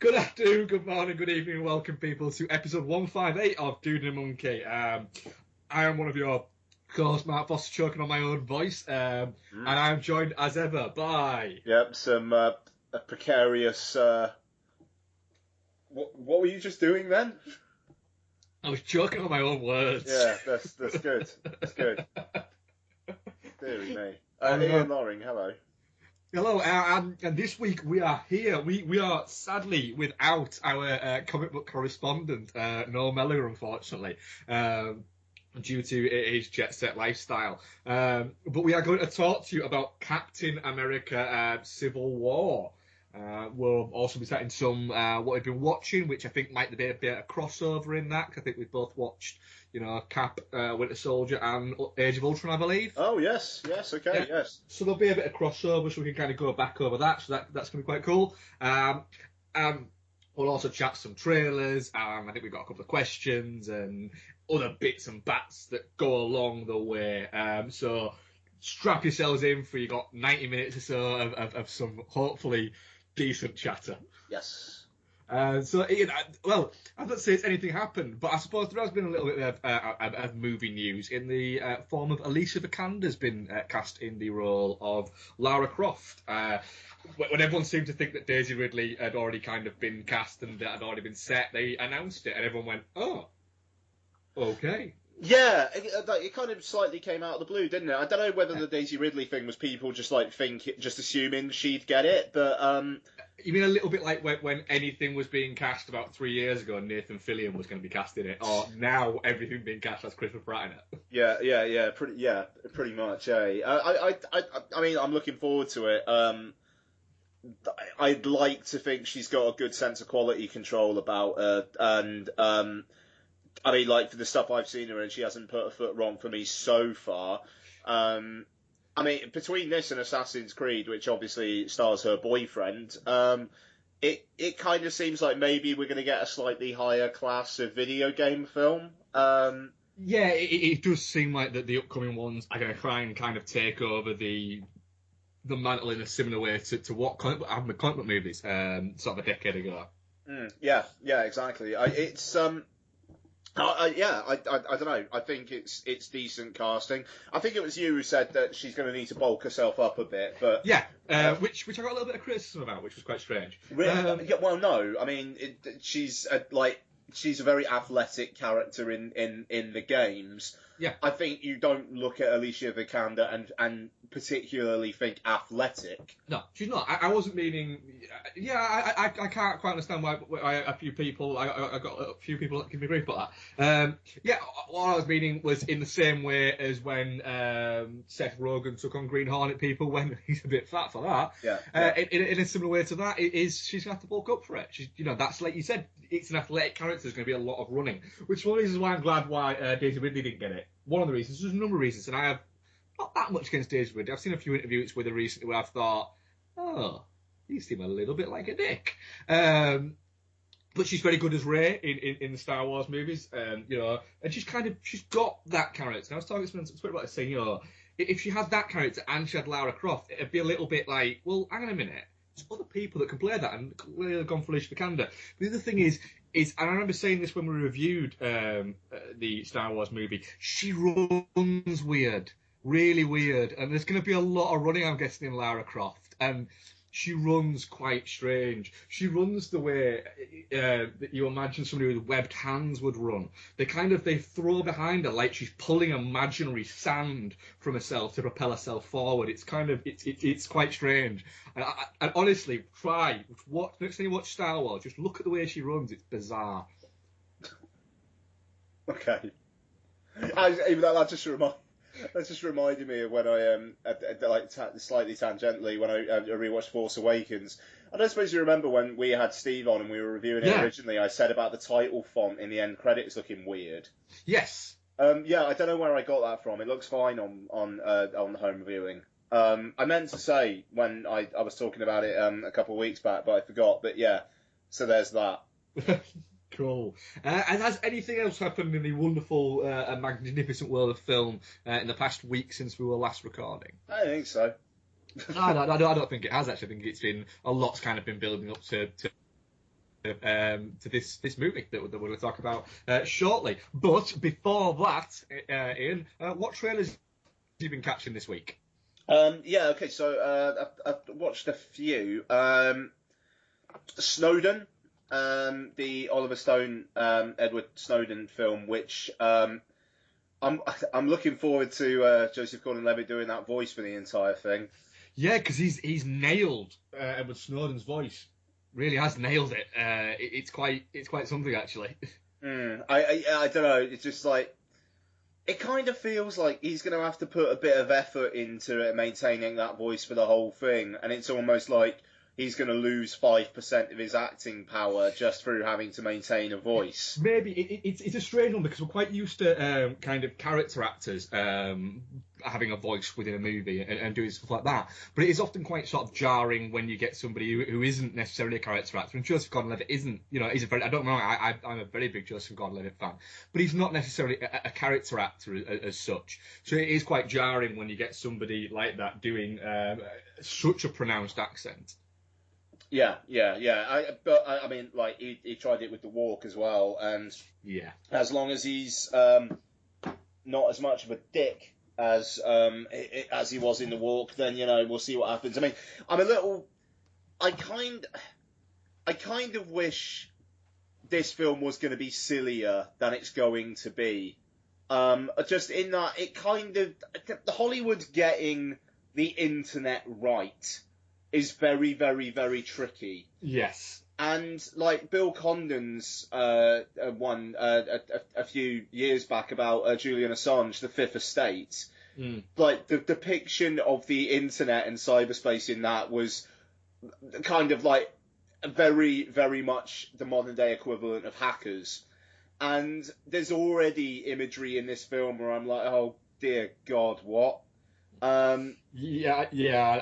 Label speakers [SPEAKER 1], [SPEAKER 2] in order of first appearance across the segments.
[SPEAKER 1] Good afternoon, good morning, good evening, and welcome people to episode 158 of Dude and a Monkey. I am one of your co-hosts, Mark Foster, choking on my own voice, and I'm joined as ever by...
[SPEAKER 2] Yep, some a precarious... What were you just doing then?
[SPEAKER 1] I was choking on my own words.
[SPEAKER 2] Yeah, that's good. That's good. Deary me. Ian Loring, hello.
[SPEAKER 1] Hello, and this week we are here. We are sadly without our comic book correspondent, Noel Mellor, unfortunately, due to his jet set lifestyle. But we are going to talk to you about Captain America: Civil War. We'll also be setting some what we've been watching, which I think might be a bit of crossover in that. I think we've both watched, Cap, Winter Soldier, and Age of Ultron, I believe.
[SPEAKER 2] Oh yes, okay, yeah. Yes.
[SPEAKER 1] So there'll be a bit of crossover, so we can kind of go back over that. So that's going to be quite cool. We'll also chat some trailers. I think we've got a couple of questions and other bits and bats that go along the way. So strap yourselves in for you got 90 minutes or so of some hopefully decent chatter.
[SPEAKER 2] Yes.
[SPEAKER 1] So, Ian, well, I'm not saying anything happened, but I suppose there has been a little bit of movie news in the form of Alicia Vikander's been cast in the role of Lara Croft. When everyone seemed to think that Daisy Ridley had already kind of been cast and that had already been set, they announced it, and everyone went, oh, okay.
[SPEAKER 2] Yeah, it kind of slightly came out of the blue, didn't it? I don't know whether the Daisy Ridley thing was people just assuming she'd get it, but
[SPEAKER 1] You mean a little bit like when anything was being cast about 3 years ago and Nathan Fillion was going to be cast in it, or now everything being cast as Christopher Pratt in it?
[SPEAKER 2] Yeah, pretty much. I mean, I'm looking forward to it. I'd like to think she's got a good sense of quality control about her, and I mean, like, for the stuff I've seen her in, she hasn't put a foot wrong for me so far. I mean, between this and Assassin's Creed, which obviously stars her boyfriend, it kind of seems like maybe we're going to get a slightly higher class of video game film.
[SPEAKER 1] Yeah, it does seem like that the upcoming ones are going to try and kind of take over the mantle in a similar way to what comic book movies sort of a decade ago.
[SPEAKER 2] Yeah, exactly. I don't know. I think it's decent casting. I think it was you who said that she's going to need to bulk herself up a bit, but
[SPEAKER 1] yeah, which I got a little bit of criticism about, which was quite strange.
[SPEAKER 2] Yeah, well, no, I mean she's a very athletic character in the games.
[SPEAKER 1] Yeah,
[SPEAKER 2] I think you don't look at Alicia Vikander and particularly think athletic.
[SPEAKER 1] No, she's not. I wasn't meaning. Yeah, I can't quite understand why a few people. I got a few people that give me grief about that. Yeah, what I was meaning was in the same way as when Seth Rogen took on Green Hornet people when he's a bit fat for that.
[SPEAKER 2] Yeah.
[SPEAKER 1] In a similar way to that, she's gonna have to bulk up for it. She's, that's like you said. It's an athletic character. There's going to be a lot of running, which is one of the reasons why I'm glad why Daisy Ridley didn't get it. One of the reasons. There's a number of reasons, and I have not that much against Daisy Ridley. I've seen a few interviews with her recently where I've thought, oh, you seem a little bit like a dick. But she's very good as Rey in the Star Wars movies, and she's got that character. And I was talking to someone about it saying, if she had that character and she had Lara Croft, it'd be a little bit like, well, hang on a minute. There's other people that can play that, and clearly they've gone for Alicia Vikander. But the other thing is, and I remember saying this when we reviewed the Star Wars movie, she runs weird, really weird, and there's going to be a lot of running, I'm guessing, in Lara Croft, and she runs quite strange. She runs the way that you imagine somebody with webbed hands would run. They throw behind her like she's pulling imaginary sand from herself to propel herself forward. It's it's quite strange. And honestly, next time you watch Star Wars, just look at the way she runs. It's bizarre.
[SPEAKER 2] Okay. That just reminded me of when I slightly tangentially when I rewatched Force Awakens. I don't suppose you remember when we had Steve on and we were reviewing it originally. I said about the title font in the end credits looking weird.
[SPEAKER 1] Yes.
[SPEAKER 2] Yeah, I don't know where I got that from. It looks fine on the home viewing. I meant to say when I was talking about it a couple of weeks back, but I forgot. But yeah, so there's that.
[SPEAKER 1] Cool. And has anything else happened in the wonderful and magnificent world of film in the past week since we were last recording?
[SPEAKER 2] I think so.
[SPEAKER 1] No, I don't think it has, actually. I think it's been a lot's kind of been building up to to this movie that we're going to talk about shortly. But before that, Ian, what trailers have you been catching this week?
[SPEAKER 2] Okay, so I've watched a few. Snowden, the Oliver Stone, Edward Snowden film, which I'm looking forward to Joseph Gordon-Levitt doing that voice for the entire thing.
[SPEAKER 1] Yeah, because he's nailed Edward Snowden's voice. Really has nailed it. It's quite something, actually.
[SPEAKER 2] I don't know. It's just like, it kind of feels like he's going to have to put a bit of effort into maintaining that voice for the whole thing, and it's almost like he's going to lose 5% of his acting power just through having to maintain a voice.
[SPEAKER 1] Maybe it's a strange one because we're quite used to kind of character actors having a voice within a movie and doing stuff like that. But it is often quite sort of jarring when you get somebody who isn't necessarily a character actor. And Joseph Gordon-Levitt isn't, he's a very, I don't know, I'm a very big Joseph Gordon-Levitt fan, but he's not necessarily a character actor as such. So it is quite jarring when you get somebody like that doing such a pronounced accent.
[SPEAKER 2] Yeah. I mean, like, he tried it with The Walk as well, and
[SPEAKER 1] yeah,
[SPEAKER 2] as long as he's not as much of a dick as he was in The Walk, then we'll see what happens. I mean, I kind of wish this film was going to be sillier than it's going to be. Just in that it kind of, Hollywood getting the internet right is very, very, very tricky.
[SPEAKER 1] Yes.
[SPEAKER 2] And like Bill Condon's one a few years back about Julian Assange, The Fifth Estate, like the depiction of the internet and cyberspace in that was kind of like very, very much the modern day equivalent of hackers. And there's already imagery in this film where I'm like, oh dear God, what?
[SPEAKER 1] Yeah,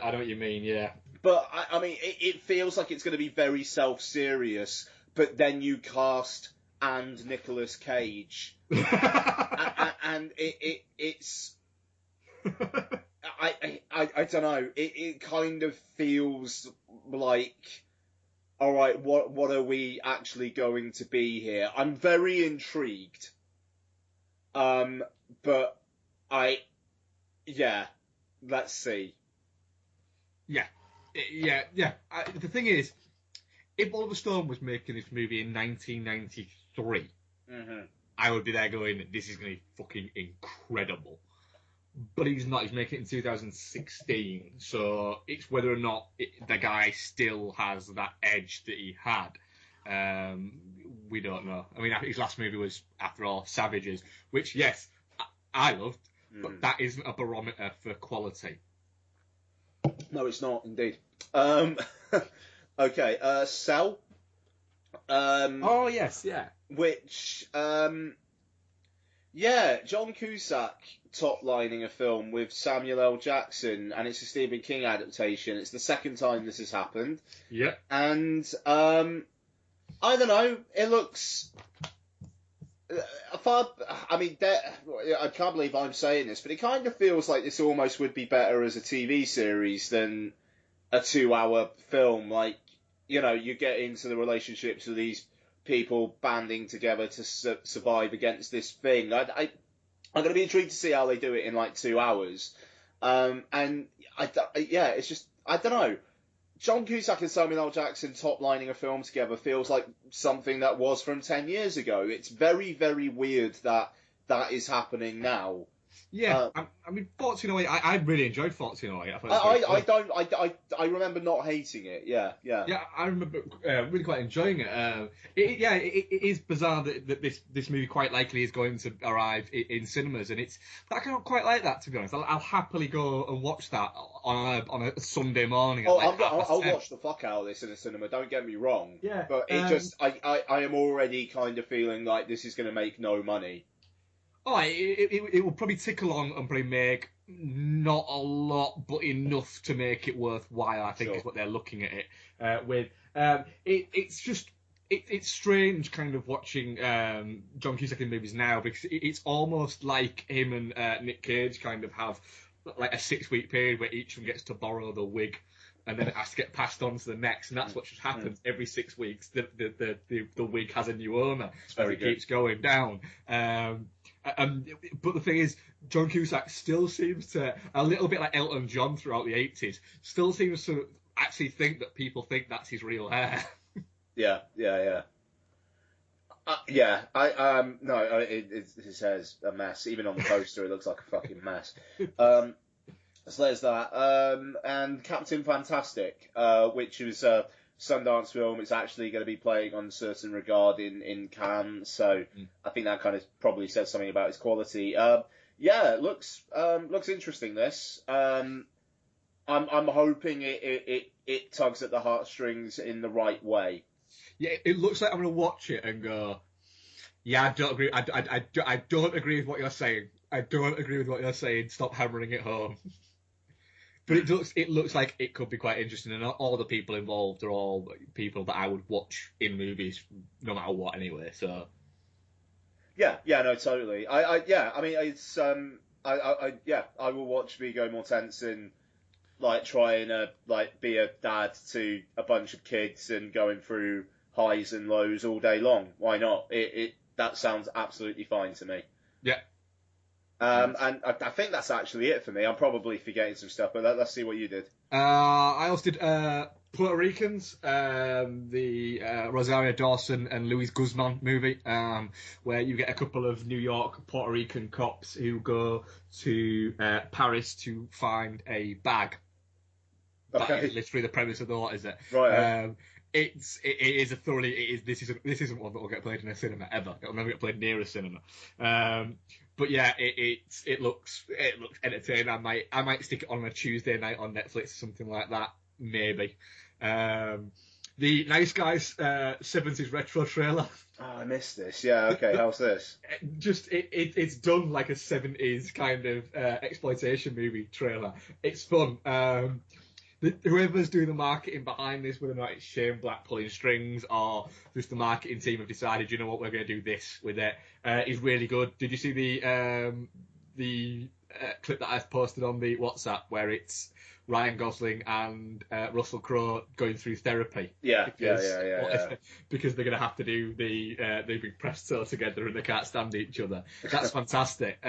[SPEAKER 1] I know what you mean, yeah.
[SPEAKER 2] But, I mean, it feels like it's going to be very self-serious, but then you cast and Nicolas Cage. and it's... I don't know. It kind of feels like, all right, what are we actually going to be here? I'm very intrigued. But let's see.
[SPEAKER 1] Yeah. The thing is, if Oliver Stone was making this movie in 1993, I would be there going, this is going to be fucking incredible. But he's not. He's making it in 2016, so it's whether or not the guy still has that edge that he had. We don't know. I mean, his last movie was, after all, Savages, which, yes, I loved, but that isn't a barometer for quality.
[SPEAKER 2] No, it's not, indeed. Okay, Cell.
[SPEAKER 1] Oh, yes, yeah.
[SPEAKER 2] Which, John Cusack top-lining a film with Samuel L. Jackson, and it's a Stephen King adaptation. It's the second time this has happened.
[SPEAKER 1] Yeah.
[SPEAKER 2] And, I don't know, it looks... I can't believe I'm saying this, but it kind of feels like this almost would be better as a TV series than a 2-hour film. Like, you get into the relationships of these people banding together to survive against this thing. I'm going to be intrigued to see how they do it in like 2 hours. It's just, I don't know. John Cusack and Samuel L. Jackson top-lining a film together feels like something that was from 10 years ago. It's very, very weird that is happening now.
[SPEAKER 1] Yeah, I mean, 1408. I really enjoyed 1408.
[SPEAKER 2] I remember not hating it. Yeah.
[SPEAKER 1] Yeah, I remember really quite enjoying it. It is bizarre that this movie quite likely is going to arrive in cinemas, and I can't quite like that, to be honest. I'll happily go and watch that on a Sunday morning.
[SPEAKER 2] I'll watch the fuck out of this in a cinema. Don't get me wrong.
[SPEAKER 1] Yeah,
[SPEAKER 2] but I am already kind of feeling like this is going to make no money.
[SPEAKER 1] Oh, it will probably tick along and probably make not a lot, but enough to make it worthwhile, I think, is what they're looking at it with. It's strange kind of watching John Cusack in movies now, because it's almost like him and Nick Cage kind of have like a 6-week period where each of them gets to borrow the wig and then it has to get passed on to the next, and that's what just happens every 6 weeks. The week has a new owner as it keeps going down. But the thing is, John Cusack still seems to, a little bit like Elton John throughout the 80s, still seems to actually think that people think that's his real hair.
[SPEAKER 2] Yeah. His hair's a mess. Even on the poster, it looks like a fucking mess. So there's that. And Captain Fantastic, which was a Sundance film. It's actually going to be playing on certain regard in Cannes. So I think that kind of probably says something about its quality. It looks interesting. This. I'm hoping it tugs at the heartstrings in the right way.
[SPEAKER 1] Yeah, it looks like I'm going to watch it and go, yeah, I don't agree. I don't agree with what you're saying. I don't agree with what you're saying. Stop hammering it home. But it looks like it could be quite interesting, and all the people involved are all people that I would watch in movies, no matter what, anyway. So.
[SPEAKER 2] Yeah, no, totally. I mean, it's I will watch Viggo Mortensen trying to be a dad to a bunch of kids and going through highs and lows all day long. Why not? That sounds absolutely fine to me.
[SPEAKER 1] Yeah.
[SPEAKER 2] And I think that's actually it for me. I'm probably forgetting some stuff, but let's see what you did.
[SPEAKER 1] I also did Puerto Ricans, the Rosario Dawson and Luis Guzman movie, where you get a couple of New York Puerto Rican cops who go to Paris to find a bag.
[SPEAKER 2] Okay.
[SPEAKER 1] That is literally the premise of the lot, is it?
[SPEAKER 2] Right.
[SPEAKER 1] It is a thoroughly. This isn't one that will get played in a cinema ever. It'll never get played near a cinema. But yeah, it looks entertaining. I might stick it on a Tuesday night on Netflix or something like that. Maybe. The Nice Guys 70s retro trailer.
[SPEAKER 2] Oh, I missed this. Yeah. Okay. How's this?
[SPEAKER 1] It's done like a 70s kind of exploitation movie trailer. It's fun. Whoever's doing the marketing behind this, whether or not it's Shane Black pulling strings or just the marketing team have decided, you know what, we're going to do this with it, is really good. Did you see the clip that I've posted on the WhatsApp where it's Ryan Gosling and Russell Crowe going through therapy?
[SPEAKER 2] Yeah.
[SPEAKER 1] Because they're going to have to do the big presto together and they can't stand each other. That's fantastic.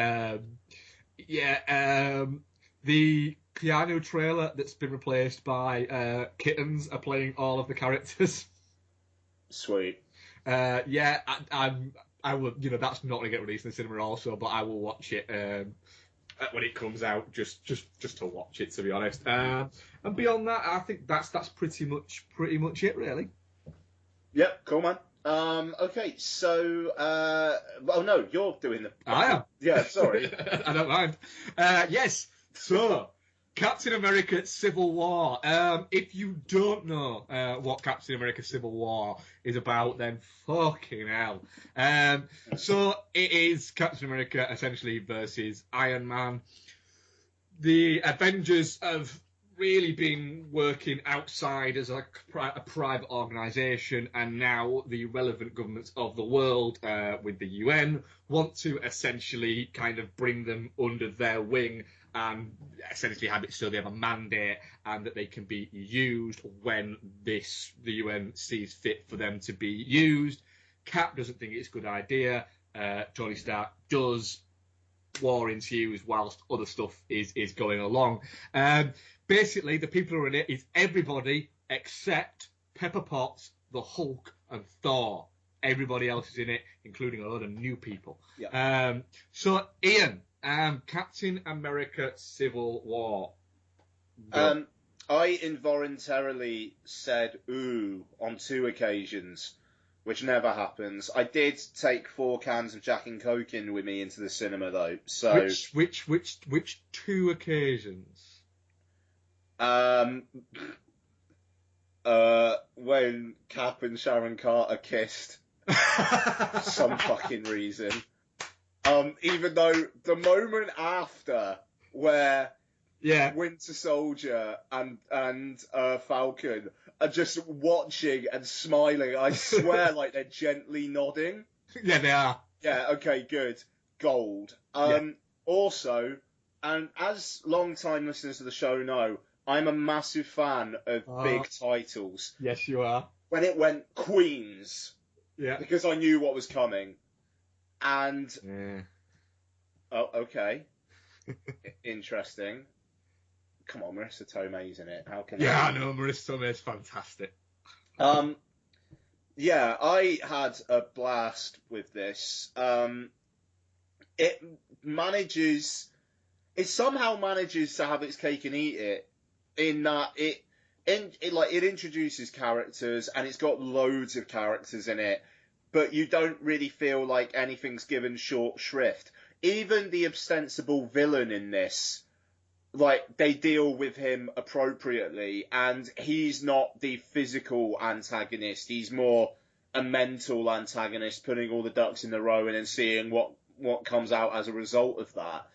[SPEAKER 1] The Keanu trailer that's been replaced by kittens are playing all of the characters.
[SPEAKER 2] Sweet.
[SPEAKER 1] I would, that's not going to get released in the cinema also, but I will watch it when it comes out, just to watch it, to be honest. And beyond that, I think that's pretty much it, really.
[SPEAKER 2] Yep, cool, man. Okay, so, no, you're doing the...
[SPEAKER 1] I am.
[SPEAKER 2] Yeah, sorry.
[SPEAKER 1] I don't mind. Yes, so... Captain America Civil War. If you don't know what Captain America Civil War is about, then fucking hell. So it is Captain America essentially versus Iron Man. The Avengers have really been working outside as a private organisation, and now the relevant governments of the world, with the UN, want to essentially kind of bring them under their wing and essentially have it so they have a mandate and that they can be used when the UN sees fit for them to be used. Cap doesn't think it's a good idea. Tony Stark does. War ensues whilst other stuff is going along. Basically, the people who are in it is everybody except Pepper Potts, the Hulk, and Thor. Everybody else is in it, including a lot of new people.
[SPEAKER 2] Yeah.
[SPEAKER 1] So, Ian, Captain America Civil War.
[SPEAKER 2] I involuntarily said ooh on 2 occasions, which never happens. I did take 4 cans of Jack and Coke in with me into the cinema, though. So
[SPEAKER 1] which 2 occasions?
[SPEAKER 2] When Cap and Sharon Carter kissed, for some fucking reason. Even though the moment after, where Winter Soldier and Falcon are just watching and smiling, I swear, like they're gently nodding.
[SPEAKER 1] Yeah, they are.
[SPEAKER 2] Yeah, okay, good. Gold. Also, and as long-time listeners of the show know, I'm a massive fan of big titles.
[SPEAKER 1] Yes, you are.
[SPEAKER 2] When it went Queens,
[SPEAKER 1] Yeah.
[SPEAKER 2] because I knew what was coming, and
[SPEAKER 1] Yeah.
[SPEAKER 2] oh, okay, interesting. Come on, Marissa Tomei's in it. How can
[SPEAKER 1] Yeah, I know. Marissa Tomei's fantastic.
[SPEAKER 2] Yeah, I had a blast with this. It somehow manages to have its cake and eat it, in that it introduces characters and it's got loads of characters in it, but you don't really feel like anything's given short shrift. Even the ostensible villain in this, like, they deal with him appropriately, and he's not the physical antagonist. He's more a mental antagonist, putting all the ducks in a row and then seeing what comes out as a result of that.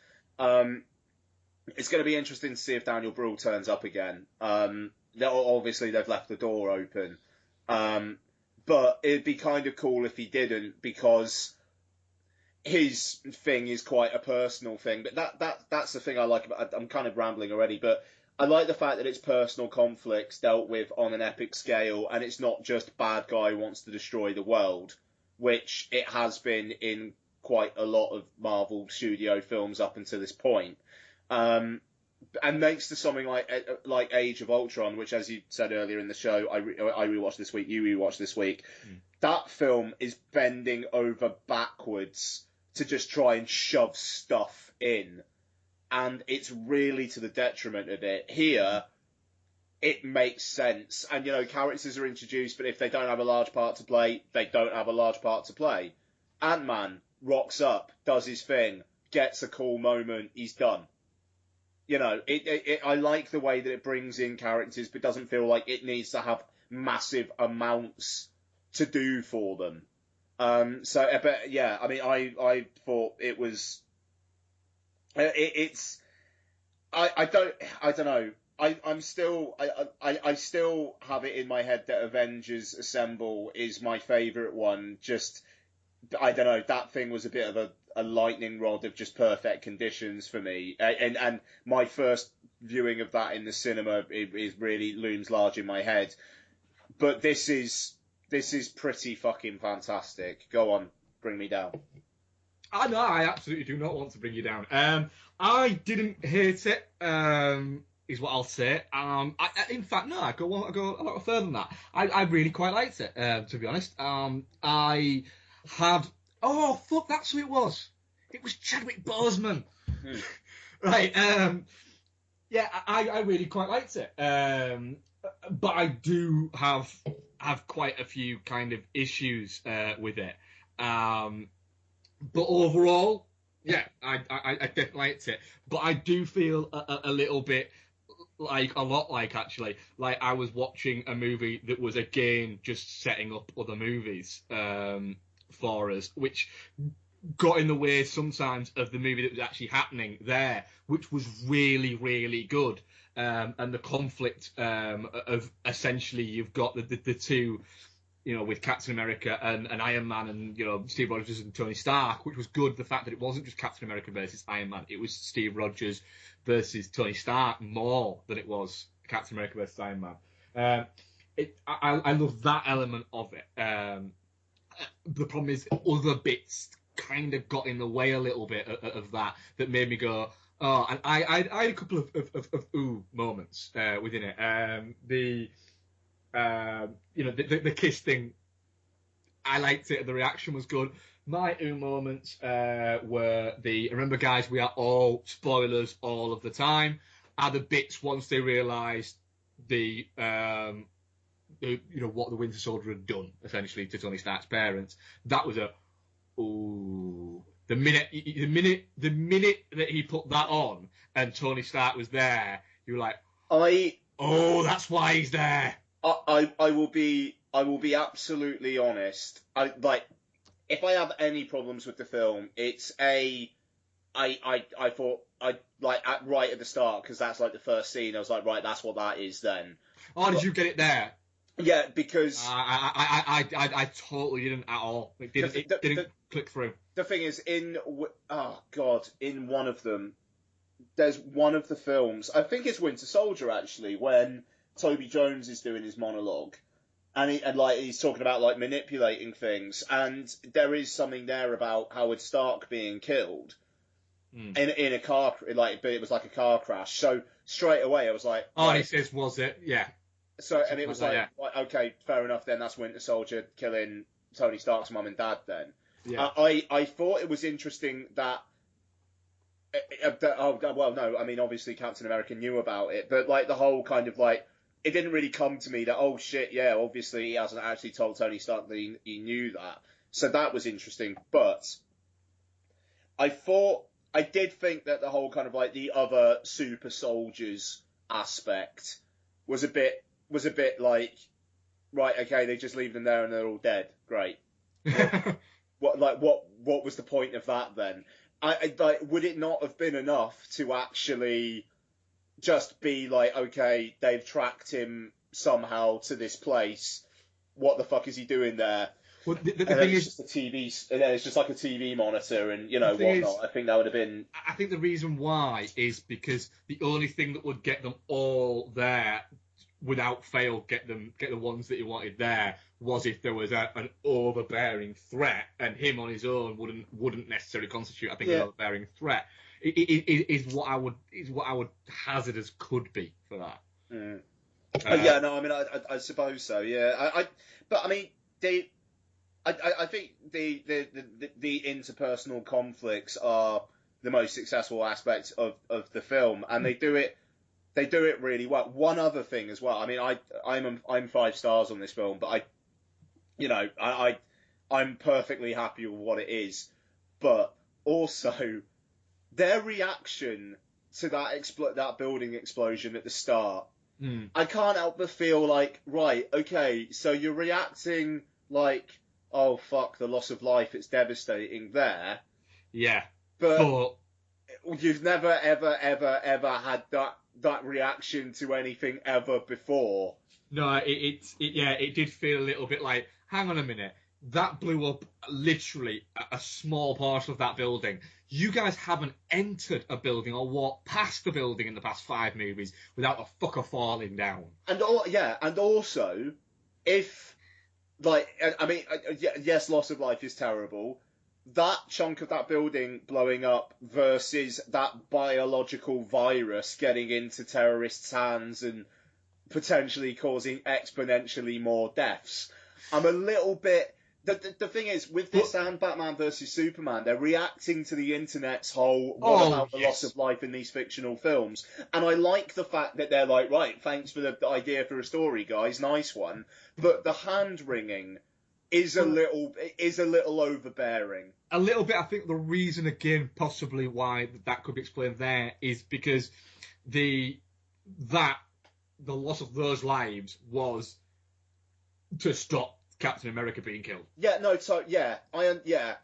[SPEAKER 2] It's going to be interesting to see if Daniel Bruhl turns up again. Obviously, they've left the door open. But it'd be kind of cool if he didn't, because his thing is quite a personal thing. But that's the thing I like about it. I'm kind of rambling already, but I like the fact that it's personal conflicts dealt with on an epic scale, and it's not just bad guy wants to destroy the world, which it has been in quite a lot of Marvel studio films up until this point. And thanks to something like Age of Ultron, which, as you said earlier in the show, I rewatched this week, you rewatched this week. That film is bending over backwards to just try and shove stuff in, and it's really to the detriment of it. Here, it makes sense, and characters are introduced, but if they don't have a large part to play, they don't have a large part to play. Ant-Man rocks up, does his thing, gets a cool moment, he's done. I like the way that it brings in characters, but doesn't feel like it needs to have massive amounts to do for them. But yeah, I mean, I thought it was. I don't know. I still have it in my head that Avengers Assemble is my favourite one. Just, I don't know, that thing was a bit of a lightning rod of just perfect conditions for me. And my first viewing of that in the cinema, it really looms large in my head. But this is pretty fucking fantastic. Go on, bring me down.
[SPEAKER 1] No, I absolutely do not want to bring you down. I didn't hate it, is what I'll say. In fact, no, I go a lot further than that. I really quite liked it, to be honest. I had... Oh, fuck, that's who it was. It was Chadwick Boseman. Right, yeah, I really quite liked it. But I do have quite a few kind of issues with it. But overall, yeah, I definitely liked it. But I do feel a little bit actually, like I was watching a movie that was again just setting up other movies for us, which got in the way sometimes of the movie that was actually happening there, which was really, really good. And the conflict of essentially you've got the two, with Captain America and Iron Man and, Steve Rogers and Tony Stark, which was good. The fact that it wasn't just Captain America versus Iron Man, it was Steve Rogers versus Tony Stark more than it was Captain America versus Iron Man. I love that element of it. The problem is other bits kind of got in the way a little bit of that made me go, oh, and I had a couple of ooh moments within it. The kiss thing, I liked it. The reaction was good. My ooh moments were remember guys, we are all spoilers all of the time, are the bits once they realised what the Winter Soldier had done essentially to Tony Stark's parents. That was ooh. The minute that he put that on and Tony Stark was there, you were like, oh, that's why he's there.
[SPEAKER 2] I will be absolutely honest. If I have any problems with the film, it's I thought right at the start, because that's like the first scene. I was like, right, that's what that is then.
[SPEAKER 1] Oh, did you get it there?
[SPEAKER 2] Yeah, because
[SPEAKER 1] I totally didn't at all. It didn't click through.
[SPEAKER 2] The thing is, in one of them, there's one of the films, I think it's Winter Soldier actually, when Toby Jones is doing his monologue, and he's talking about like manipulating things, and there is something there about Howard Stark being killed in a car, like, but it was like a car crash. So straight away I was like,
[SPEAKER 1] oh, he says, was it? Yeah.
[SPEAKER 2] So, and it was like, okay, fair enough. Then that's Winter Soldier killing Tony Stark's mum and dad. Then, I thought it was interesting that. Well, no, I mean, obviously Captain America knew about it, but like the whole kind of like, it didn't really come to me that, oh shit, yeah, obviously he hasn't actually told Tony Stark that he knew that. So that was interesting, but I did think that the whole kind of like the other super soldiers aspect was a bit like, right, okay, they just leave them there and they're all dead. Great. What was the point of that then? I like, would it not have been enough to actually just be like, okay, they've tracked him somehow to this place. What the fuck is he doing there?
[SPEAKER 1] Well, the thing is,
[SPEAKER 2] just a TV, and then it's just like a TV monitor and whatnot. I think that would have been.
[SPEAKER 1] I think the reason why is because the only thing that would get them all there without fail, get the ones that he wanted there, was if there was an overbearing threat, and him on his own wouldn't necessarily constitute, I think, an overbearing threat. Is what I would hazard as could be for that.
[SPEAKER 2] Mm. I mean, I suppose so. Yeah, but I mean, I think the interpersonal conflicts are the most successful aspect of the film, and they do it really well. One other thing as well. I mean, I'm 5 stars on this film, but I'm perfectly happy with what it is. But also, their reaction to that building explosion at the start, I can't help but feel like, right, okay, so you're reacting like, oh fuck, the loss of life, it's devastating there.
[SPEAKER 1] Yeah.
[SPEAKER 2] But you've never ever had that reaction to anything ever before.
[SPEAKER 1] No, it did feel a little bit like, hang on a minute, that blew up literally a small part of that building. You guys haven't entered a building or walked past the building in the past 5 movies without a fucker falling down.
[SPEAKER 2] And also, if, like, I mean, yes, loss of life is terrible. That chunk of that building blowing up versus that biological virus getting into terrorists' hands and potentially causing exponentially more deaths. I'm a little bit... The thing is, with this and Batman versus Superman, they're reacting to the internet's whole, what about the loss of life in these fictional films? And I like the fact that they're like, right, thanks for the idea for a story, guys, nice one. But the hand-wringing is a little overbearing.
[SPEAKER 1] A little bit. I think the reason, again, possibly why that could be explained there is because the loss of those lives was to stop Captain America being killed.
[SPEAKER 2] Yeah, no, so I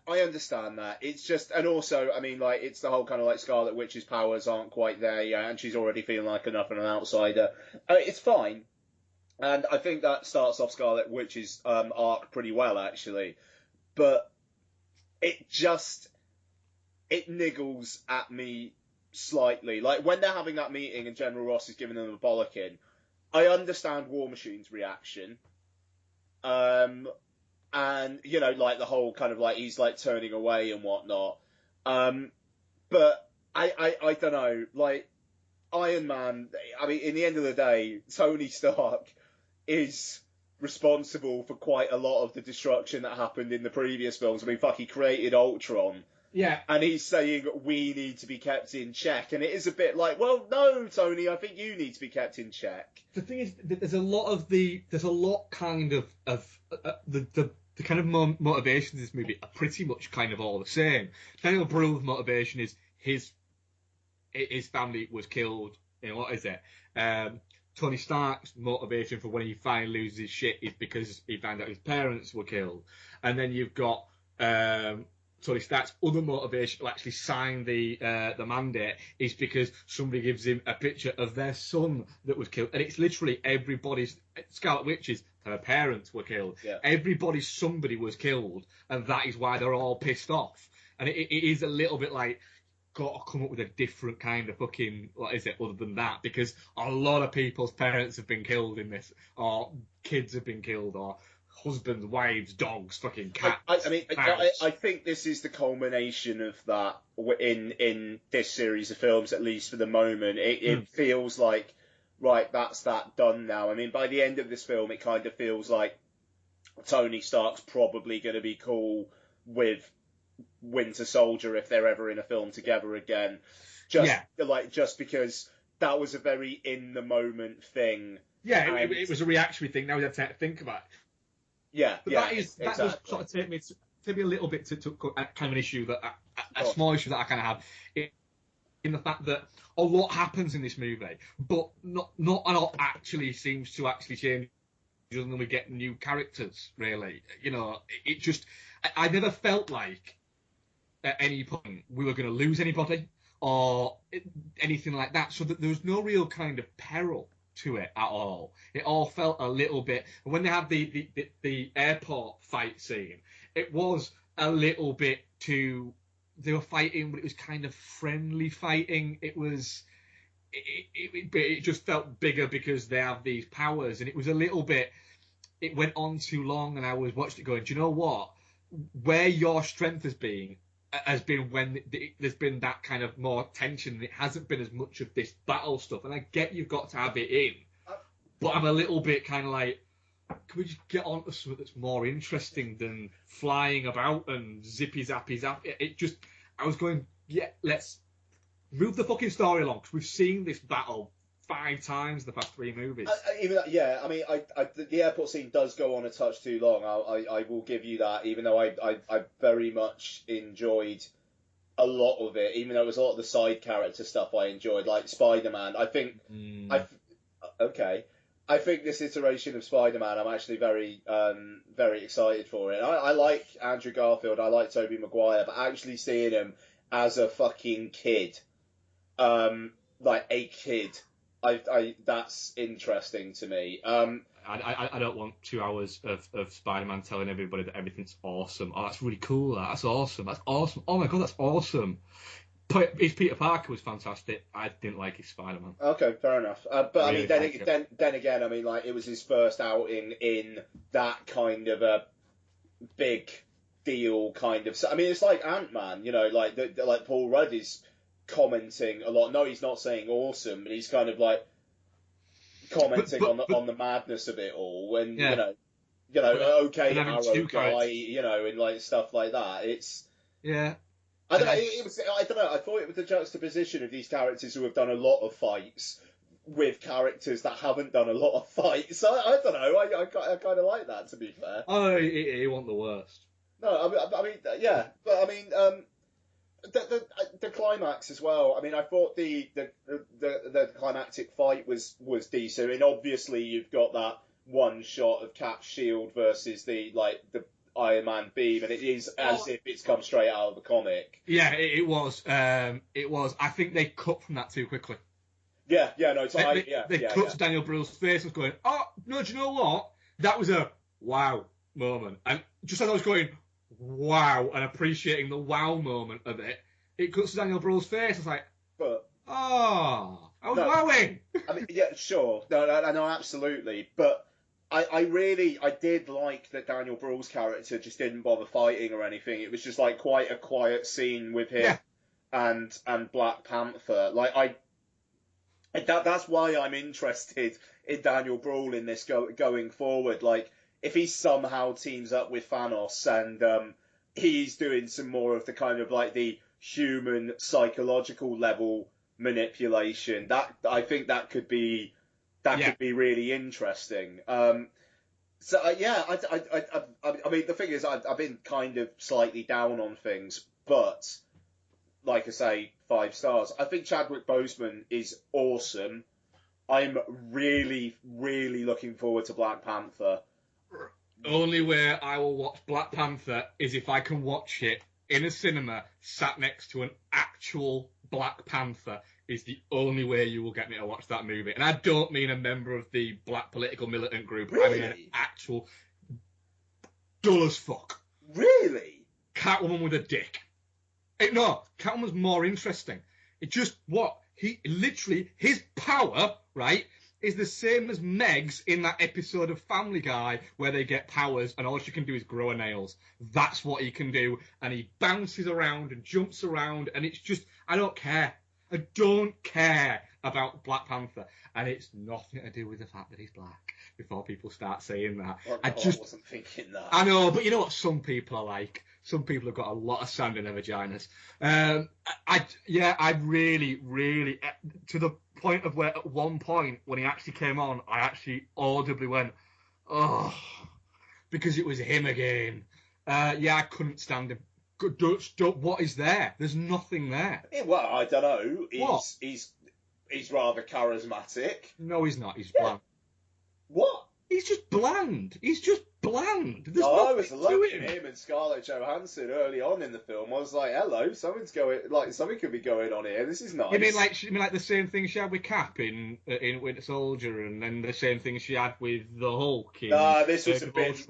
[SPEAKER 2] understand that. It's just, and also, I mean, like, it's the whole kind of like Scarlet Witch's powers aren't quite there yet, and she's already feeling like enough of an outsider. It's fine, and I think that starts off Scarlet Witch's arc pretty well, actually. But it niggles at me slightly. Like, when they're having that meeting and General Ross is giving them a bollocking, I understand War Machine's reaction. And, like, the whole kind of, like, he's, like, turning away and whatnot. But I don't know, like, Iron Man, I mean, in the end of the day, Tony Stark is responsible for quite a lot of the destruction that happened in the previous films. I mean, fuck, he created Ultron.
[SPEAKER 1] Yeah.
[SPEAKER 2] And he's saying, we need to be kept in check. And it is a bit like, well, no, Tony, I think you need to be kept in check.
[SPEAKER 1] The thing is, there's a lot kind of the kind of motivations in this movie are pretty much kind of all the same. Daniel Brühl's motivation is his family was killed. What is it? Tony Stark's motivation for when he finally loses his shit is because he found out his parents were killed. And then you've got Tony Stark's other motivation to actually sign the mandate is because somebody gives him a picture of their son that was killed. And it's literally everybody's... Scarlet Witch's, her parents were killed. Yeah. Somebody was killed, and that is why they're all pissed off. And it is a little bit like, got to come up with a different kind of fucking, what is it, other than that, because a lot of people's parents have been killed in this, or kids have been killed, or husbands, wives, dogs, fucking cats.
[SPEAKER 2] I think this is the culmination of that in this series of films, at least for the moment. It feels like, right, that's that done now. I mean, by the end of this film, it kind of feels like Tony Stark's probably going to be cool with Winter Soldier if they're ever in a film together again. Just because that was a very in the moment thing.
[SPEAKER 1] Yeah, it was a reactionary thing. Now we have to think about it.
[SPEAKER 2] Yeah,
[SPEAKER 1] but
[SPEAKER 2] that
[SPEAKER 1] does sort of take me a little bit to kind of an issue that a small issue that I kind of have in the fact that a lot happens in this movie, but not a lot actually seems to actually change. Other than we get new characters, really, it just I never felt like at any point we were going to lose anybody or anything like that. So that there was no real kind of peril to it at all. It all felt a little bit. When they had the airport fight scene, it was a little bit too. They were fighting, but it was kind of friendly fighting. It was. It just felt bigger because they have these powers, and it was a little bit. It went on too long, and I was watching it going, do you know what? Where your strength has been when there's been that kind of more tension, and it hasn't been as much of this battle stuff. And I get you've got to have it in, but I'm a little bit kind of like, can we just get on to something that's more interesting than flying about and zippy zappy zap? I was going, yeah, let's move the fucking story along, because we've seen this battle 5 times in the past 3 movies.
[SPEAKER 2] The airport scene does go on a touch too long. I will give you that, even though I very much enjoyed a lot of it, even though it was a lot of the side character stuff I enjoyed, like Spider-Man. I think I think this iteration of Spider-Man, I'm actually very excited for it. I like Andrew Garfield, I like Tobey Maguire, but actually seeing him as a fucking kid, like a kid, that's interesting to me.
[SPEAKER 1] I don't want 2 hours of Spider-Man telling everybody that everything's awesome. Oh, that's really cool. That's awesome. That's awesome. Oh my god, that's awesome. His Peter Parker was fantastic. I didn't like his Spider-Man.
[SPEAKER 2] Okay, fair enough. But really, I mean, then again, I mean, like, it was his first outing in that kind of a big deal kind of. I mean, it's like Ant-Man, like Paul Rudd is commenting a lot. No, he's not saying awesome, but he's kind of like commenting on the madness of it all, and okay, Arrow guy, and like stuff like that. It's I don't know. I don't know. I thought it was the juxtaposition of these characters who have done a lot of fights with characters that haven't done a lot of fights. I don't know. I kind of like that, to be fair.
[SPEAKER 1] Oh, he wasn't the worst.
[SPEAKER 2] No, I mean, yeah, but I mean, the climax as well. I mean, I thought the climactic fight was decent. I mean, obviously you've got that one shot of Cap's shield versus the Iron Man beam, and it is as if it's come straight out of the comic.
[SPEAKER 1] Yeah, it was. It was. I think they cut from that too quickly.
[SPEAKER 2] Yeah, no,
[SPEAKER 1] they cut to Daniel Brühl's face and was going, oh, no, do you know what? That was a wow moment. And just as I was going, wow, and appreciating the wow moment of it, it cuts to Daniel Brühl's face. I was like, I was wowing.
[SPEAKER 2] I mean, yeah, sure. No, absolutely. But I did like that Daniel Brühl's character just didn't bother fighting or anything. It was just like quite a quiet scene with him and Black Panther. Like that's why I'm interested in Daniel Brühl in this going forward. Like, if he somehow teams up with Thanos and he's doing some more of the kind of like the human psychological level manipulation, that I think that could be really interesting. I mean, the thing is, I've been kind of slightly down on things, but like I say, 5 stars. I think Chadwick Boseman is awesome. I'm really, really looking forward to Black Panther.
[SPEAKER 1] Only way I will watch Black Panther is if I can watch it in a cinema sat next to an actual Black Panther. Is the only way you will get me to watch that movie. And I don't mean a member of the black political militant group.
[SPEAKER 2] Really?
[SPEAKER 1] I mean an actual dull as fuck.
[SPEAKER 2] Really?
[SPEAKER 1] Catwoman with a dick. No, Catwoman's more interesting. It just what he literally his power, right, is the same as Meg's in that episode of Family Guy where they get powers and all she can do is grow her nails. That's what he can do, and he bounces around and jumps around, and it's just I don't care. I don't care about Black Panther, and it's nothing to do with the fact that he's black. Before people start saying that,
[SPEAKER 2] Well, no, I wasn't thinking that.
[SPEAKER 1] I know, but you know what some people are like. Some people have got a lot of sand in their vaginas. I really, really, to the point of where at one point when he actually came on, I actually audibly went, oh, because it was him again. I couldn't stand him. What is there? There's nothing there.
[SPEAKER 2] Yeah, well, I don't know.
[SPEAKER 1] What?
[SPEAKER 2] He's rather charismatic.
[SPEAKER 1] No, he's not. He's bland.
[SPEAKER 2] What?
[SPEAKER 1] He's just bland. He's just bland. There's
[SPEAKER 2] I was
[SPEAKER 1] nothing to
[SPEAKER 2] loving him and Scarlett Johansson early on in the film. I was like, hello, something could be going on here. This is nice.
[SPEAKER 1] You mean like the same thing she had with Cap in Winter Soldier, and then the same thing she had with the Hulk in
[SPEAKER 2] this was a bit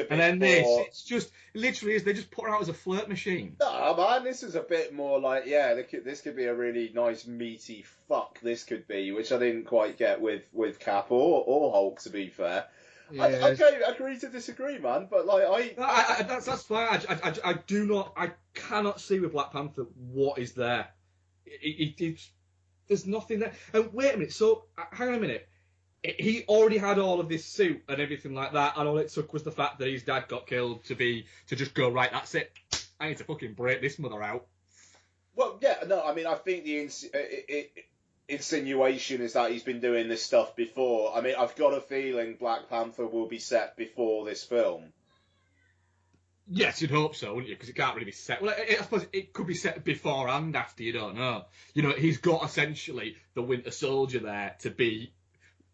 [SPEAKER 1] and then
[SPEAKER 2] more...
[SPEAKER 1] it's just literally they just put her out as a flirt machine.
[SPEAKER 2] Nah, man, this was a bit more like, this could be a really nice meaty fuck. This could be, which I didn't quite get with Cap or Hulk, to be fair. Yeah. I agree to disagree, man. But like
[SPEAKER 1] that's fine. I cannot see with Black Panther what is there. There's nothing there. And wait a minute. So hang on a minute. He already had all of this suit and everything like that, and all it took was the fact that his dad got killed to just go right. That's it. I need to fucking break this mother out.
[SPEAKER 2] Well, yeah, no. I mean, I think the insinuation is that he's been doing this stuff before. I mean, I've got a feeling Black Panther will be set before this film.
[SPEAKER 1] Yes, you'd hope so, wouldn't you? Because it can't really be set. Well, I suppose it could be set before and after. You don't know. You know, he's got essentially the Winter Soldier there to be,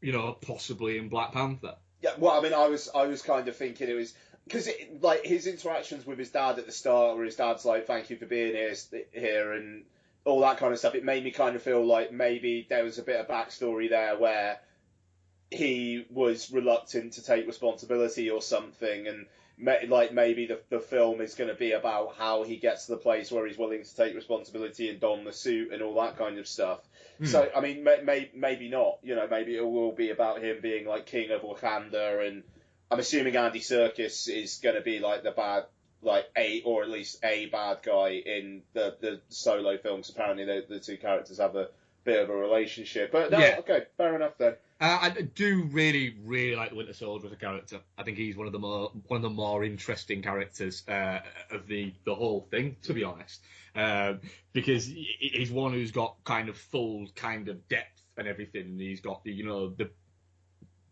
[SPEAKER 1] you know, possibly in Black Panther.
[SPEAKER 2] Yeah. Well, I mean, I was kind of thinking it was because like his interactions with his dad at the start, where his dad's like, "Thank you for being here," and all that kind of stuff. It made me kind of feel like maybe there was a bit of backstory there where he was reluctant to take responsibility or something, and maybe the film is going to be about how he gets to the place where he's willing to take responsibility and don the suit and all that kind of stuff. So, I mean, maybe not. You know, maybe it will be about him being like king of Wakanda, and I'm assuming Andy Serkis is going to be like the bad, like or at least a bad guy in the Solo films. Apparently, the two characters have a bit of a relationship. But no, yeah. Okay, fair enough then.
[SPEAKER 1] I do really, really like the Winter Soldier as a character. I think he's one of the more interesting characters of the whole thing, to be honest, because he's one who's got kind of full kind of depth and everything, and he's got the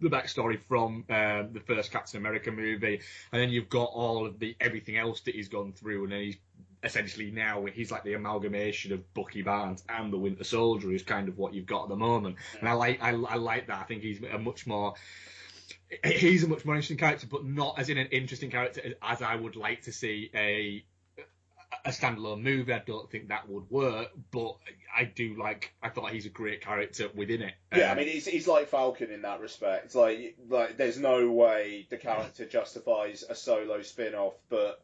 [SPEAKER 1] backstory from the first Captain America movie, and then you've got all of everything else that he's gone through, and then he's essentially now he's like the amalgamation of Bucky Barnes and the Winter Soldier is kind of what you've got at the moment, and I like that. I think he's a much more interesting character, but not as in an interesting character as I would like to see a standalone movie. I don't think that would work, but I thought he's a great character within it.
[SPEAKER 2] Yeah, I mean, he's like Falcon in that respect. Like there's no way the character justifies a solo spin-off, but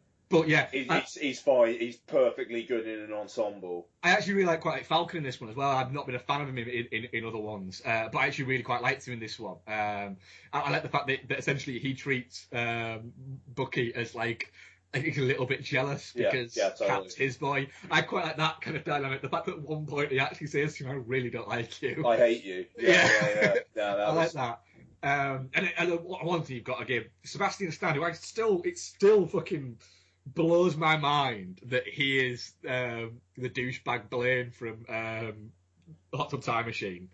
[SPEAKER 2] yeah, he's fine. He's perfectly good in an ensemble.
[SPEAKER 1] I actually really quite like Falcon in this one as well. I've not been a fan of him in other ones, but I actually really quite liked him in this one. I like the fact that essentially he treats Bucky as like, I think, a little bit jealous because totally. Cap's his boy. I quite like that kind of dynamic. The fact that at one point he actually says to him, "I really don't like you.
[SPEAKER 2] I hate you." Yeah.
[SPEAKER 1] I like that. And one thing you've got to give Sebastian Stan, who it still fucking blows my mind that he is the douchebag Blaine from Hot Tub Time Machine.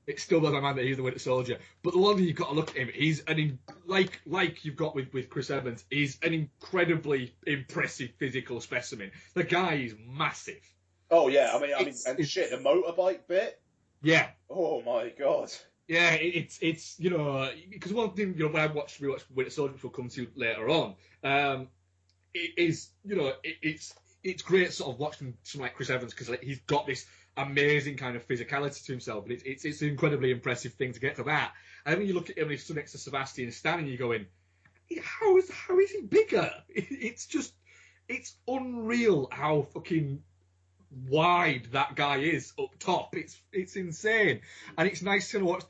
[SPEAKER 1] It still blows my mind that he's the Winter Soldier. But the one thing you've got to look at him, he's like you've got with Chris Evans, he's an incredibly impressive physical specimen. The guy is massive.
[SPEAKER 2] Oh yeah, I mean, the motorbike bit.
[SPEAKER 1] Yeah.
[SPEAKER 2] Oh my god.
[SPEAKER 1] Yeah, it's because one thing when we watched Winter Soldier, which we'll come to later on. It's great sort of watching someone like Chris Evans because he's got this amazing kind of physicality to himself, and it's an incredibly impressive thing to get to that. And then when you look at him and he's stood next to Sebastian Stan, and you're going, how is he bigger? It's just it's unreal how fucking wide that guy is up top. It's insane, and it's nice to watch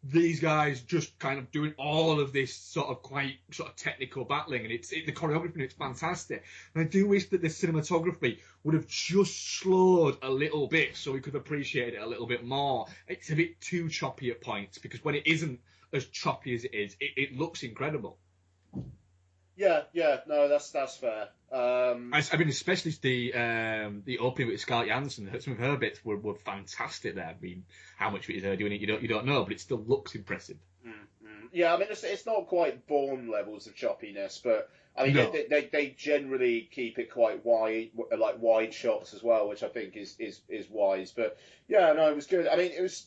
[SPEAKER 1] these guys just kind of doing all of this sort of quite sort of technical battling, and the choreography, and it's fantastic. And I do wish that the cinematography would have just slowed a little bit so we could appreciate it a little bit more. It's a bit too choppy at points, because when it isn't as choppy as it is, it looks incredible.
[SPEAKER 2] Yeah, no, that's fair.
[SPEAKER 1] I mean, especially the opening with Scarlett Johansson. Some of her bits were fantastic there. I mean, how much of it is her doing it, you don't know, but it still looks impressive.
[SPEAKER 2] Yeah, I mean, it's not quite Bourne levels of choppiness, but I mean,
[SPEAKER 1] No.
[SPEAKER 2] they generally keep it quite wide, like wide shots as well, which I think is wise. But yeah, no, it was good. I mean, it was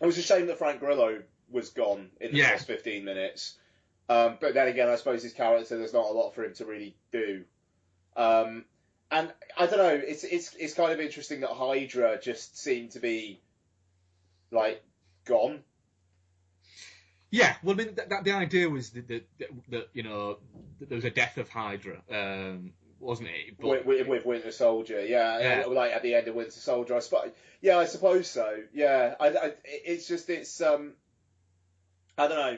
[SPEAKER 2] a shame that Frank Grillo was gone in the first 15 minutes. But then again, I suppose his character, there's not a lot for him to really do. And I don't know, it's kind of interesting that Hydra just seemed to be like gone.
[SPEAKER 1] Yeah, well, I mean, the idea was that you know that there was a death of Hydra, wasn't it?
[SPEAKER 2] But, with Winter Soldier, yeah, like at the end of Winter Soldier, I suppose so. Yeah, it's I don't know.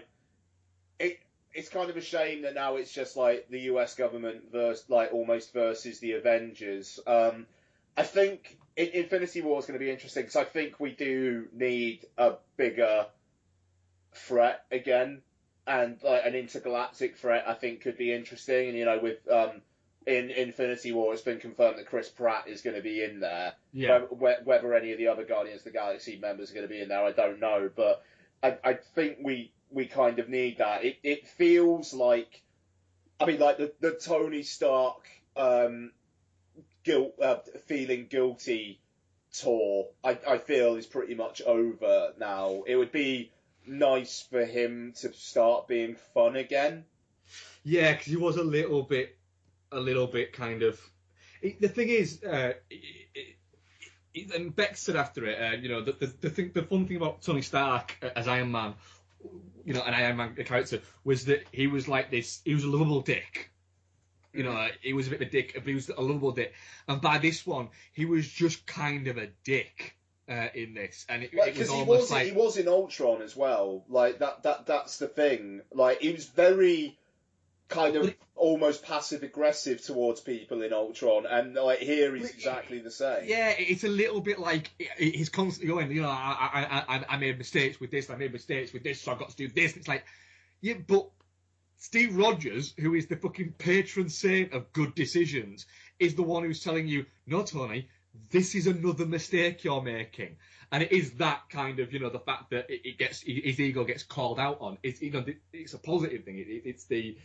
[SPEAKER 2] It's kind of a shame that now it's just like the US government almost versus the Avengers. I think Infinity War is going to be interesting, because I think we do need a bigger threat again, and like an intergalactic threat I think could be interesting. And with in Infinity War, it's been confirmed that Chris Pratt is going to be in there.
[SPEAKER 1] Yeah.
[SPEAKER 2] Whether any of the other Guardians of the Galaxy members are going to be in there, I don't know, but I think we kind of need that. It feels like, I mean, like the Tony Stark feeling guilty tour, I feel is pretty much over now. It would be nice for him to start being fun again.
[SPEAKER 1] Yeah, because he was a little bit kind of. The thing is, and Beck said after it, the fun thing about Tony Stark as Iron Man, an Iron Man character, was that he was like this. He was a lovable dick. He was a bit of a dick, but he was a lovable dick. And by this one, he was just kind of a dick in this, and it was almost like
[SPEAKER 2] he was in Ultron as well. Like that's the thing. Like he was very kind of almost passive aggressive towards people in Ultron, and like here he's exactly the same.
[SPEAKER 1] Yeah, it's a little bit like he's constantly going, I made mistakes with this, so I've got to do this. It's like, yeah, but Steve Rogers, who is the fucking patron saint of good decisions, is the one who's telling you, no, Tony, this is another mistake you're making. And it is that kind of, the fact that his ego gets called out on. It's a positive thing. It's the,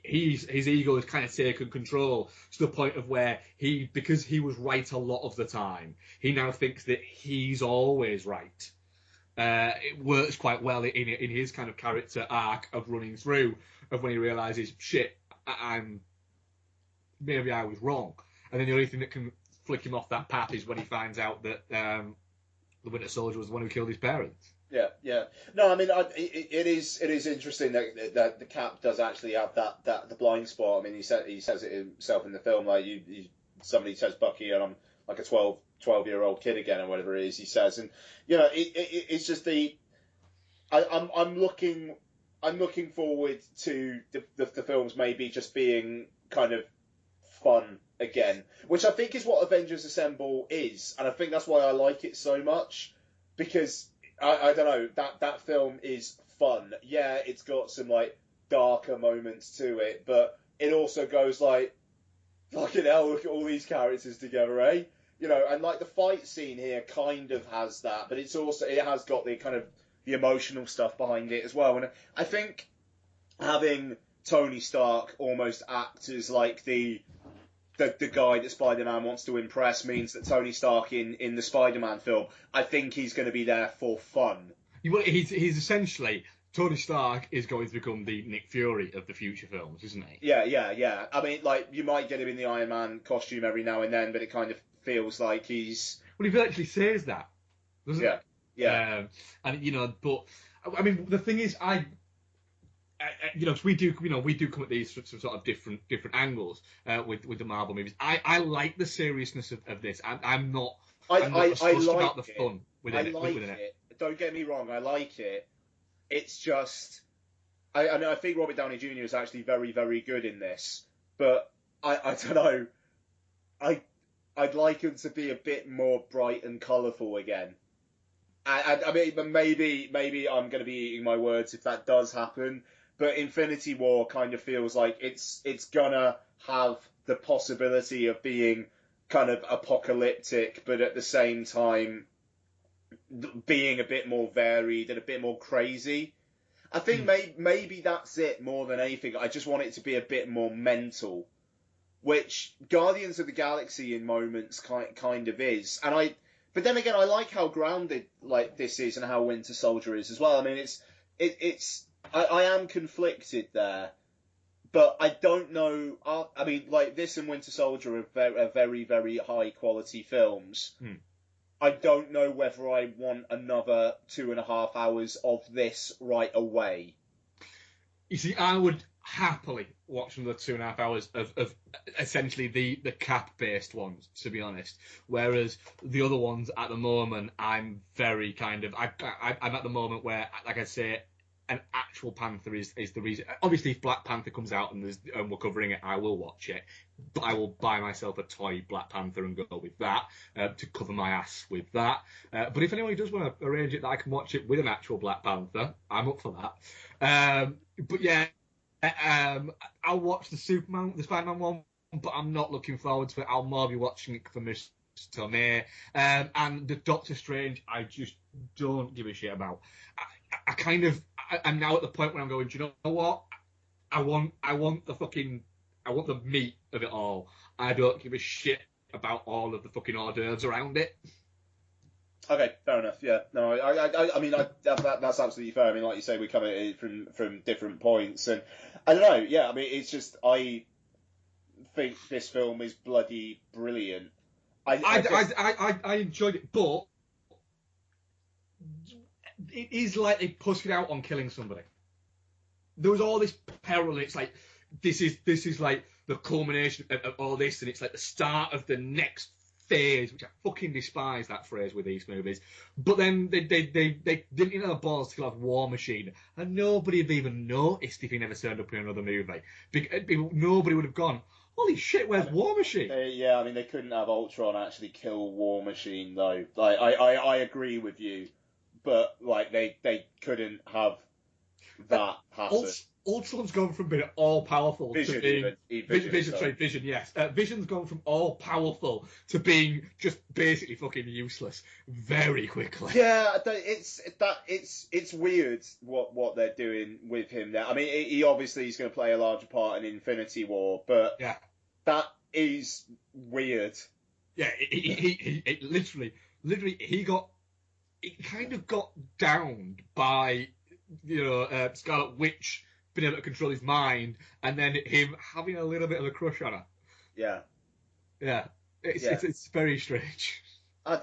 [SPEAKER 1] his ego is kind of taken control to the point of where because he was right a lot of the time, he now thinks that he's always right. It works quite well in his kind of character arc of running through, of when he realises, shit, maybe I was wrong. And then the only thing that can flick him off that path is when he finds out that the Winter Soldier was the one who killed his parents.
[SPEAKER 2] Yeah. No, I mean, it is interesting that the Cap does actually have that the blind spot. I mean, he says it himself in the film. Like, somebody says Bucky, and I'm like a 12-year-old kid again, or whatever it is he says. And it's just I'm looking forward to the films maybe just being kind of fun again, which I think is what Avengers Assemble is, and I think that's why I like it so much, because I don't know, that film is fun. Yeah, it's got some like darker moments to it, but it also goes like, fucking hell, look at all these characters together, eh? And like the fight scene here kind of has that, but it has got the kind of the emotional stuff behind it as well. And I think having Tony Stark almost act as like the guy that Spider-Man wants to impress means that Tony Stark in the Spider-Man film, I think he's going to be there for fun.
[SPEAKER 1] He's essentially, Tony Stark is going to become the Nick Fury of the future films, isn't he?
[SPEAKER 2] Yeah. I mean, like, you might get him in the Iron Man costume every now and then, but it kind of feels like he's...
[SPEAKER 1] Well, he virtually says that, doesn't he?
[SPEAKER 2] Yeah.
[SPEAKER 1] And, but, I mean, the thing is, I we do come at these from sort of different angles with the Marvel movies. I like the seriousness of this. I'm not
[SPEAKER 2] I
[SPEAKER 1] fussed
[SPEAKER 2] like
[SPEAKER 1] about the
[SPEAKER 2] it.
[SPEAKER 1] fun within
[SPEAKER 2] within
[SPEAKER 1] it.
[SPEAKER 2] it. Don't get me wrong, I like it. It's just I think Robert Downey Jr. is actually very, very good in this, but I don't know. I'd like him to be a bit more bright and colourful again. I mean, maybe I'm going to be eating my words if that does happen. But Infinity War kind of feels like it's gonna have the possibility of being kind of apocalyptic, but at the same time being a bit more varied and a bit more crazy. I think maybe that's it more than anything. I just want it to be a bit more mental, which Guardians of the Galaxy in moments kind of is. But then again, I like how grounded like this is and how Winter Soldier is as well. I mean, I am conflicted there, but I don't know. I mean, like this and Winter Soldier are very, very high quality films. I don't know whether I want another 2.5 hours of this right away.
[SPEAKER 1] You see, I would happily watch another 2.5 hours of essentially the Cap-based ones, to be honest. Whereas the other ones at the moment, I'm very kind of... I'm at the moment where, like I say, an actual Panther is the reason. Obviously, if Black Panther comes out and we're covering it, I will watch it. But I will buy myself a toy Black Panther and go with that to cover my ass with that. But if anyone does want to arrange it that I can watch it with an actual Black Panther, I'm up for that. But yeah, I'll watch the Spider-Man one, but I'm not looking forward to it. I'll more be watching it for Miss Tomei. And the Doctor Strange, I just don't give a shit about. I'm now at the point where I'm going, do you know what? I want the meat of it all. I don't give a shit about all of the fucking hors d'oeuvres around it.
[SPEAKER 2] Okay, fair enough. Yeah, no, I mean, that's absolutely fair. I mean, like you say, we come at it from different points, and I don't know. Yeah, I mean, it's just I think this film is bloody brilliant.
[SPEAKER 1] I enjoyed it, but it is like they pushed it out on killing somebody. There was all this peril, and it's like this is like the culmination of all this, and it's like the start of the next phase, which I fucking despise that phrase with these movies. But then they didn't have the balls to kill off War Machine, and nobody had even noticed if he never turned up in another movie. Nobody would have gone, holy shit, where's War Machine?
[SPEAKER 2] Yeah, I mean, they couldn't have Ultron actually kill War Machine, though. Like, I agree with you, but like they couldn't have that happen.
[SPEAKER 1] Ultron's gone from being all powerful to being Vision. Yes, Vision's gone from all powerful to being just basically fucking useless very quickly.
[SPEAKER 2] Yeah, it's weird what they're doing with him there. I mean, he obviously is going to play a larger part in Infinity War, but yeah, that is weird.
[SPEAKER 1] Yeah, he literally he kind of got downed by Scarlet Witch being able to control his mind, and then him having a little bit of a crush on her.
[SPEAKER 2] Yeah.
[SPEAKER 1] It's very strange.
[SPEAKER 2] I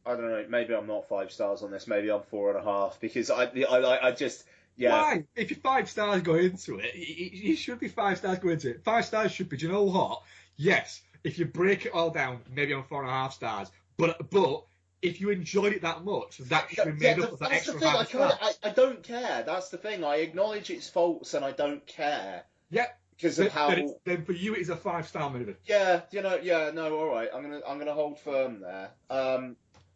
[SPEAKER 2] don't know. Maybe I'm not 5 stars on this. Maybe I'm 4.5 because I just
[SPEAKER 1] Why? If you're 5 stars going into it, you should be 5 stars going into it. 5 stars should be. Do you know what? Yes. If you break it all down, maybe I'm 4.5 stars. But if you enjoyed it that much, that should be made up of that extra 5 stars.
[SPEAKER 2] I don't care. That's the thing. I acknowledge its faults and I don't care.
[SPEAKER 1] Yeah.
[SPEAKER 2] Because of how.
[SPEAKER 1] Then for you, it's a 5-star movie.
[SPEAKER 2] Yeah. No. All right. I'm gonna hold firm there.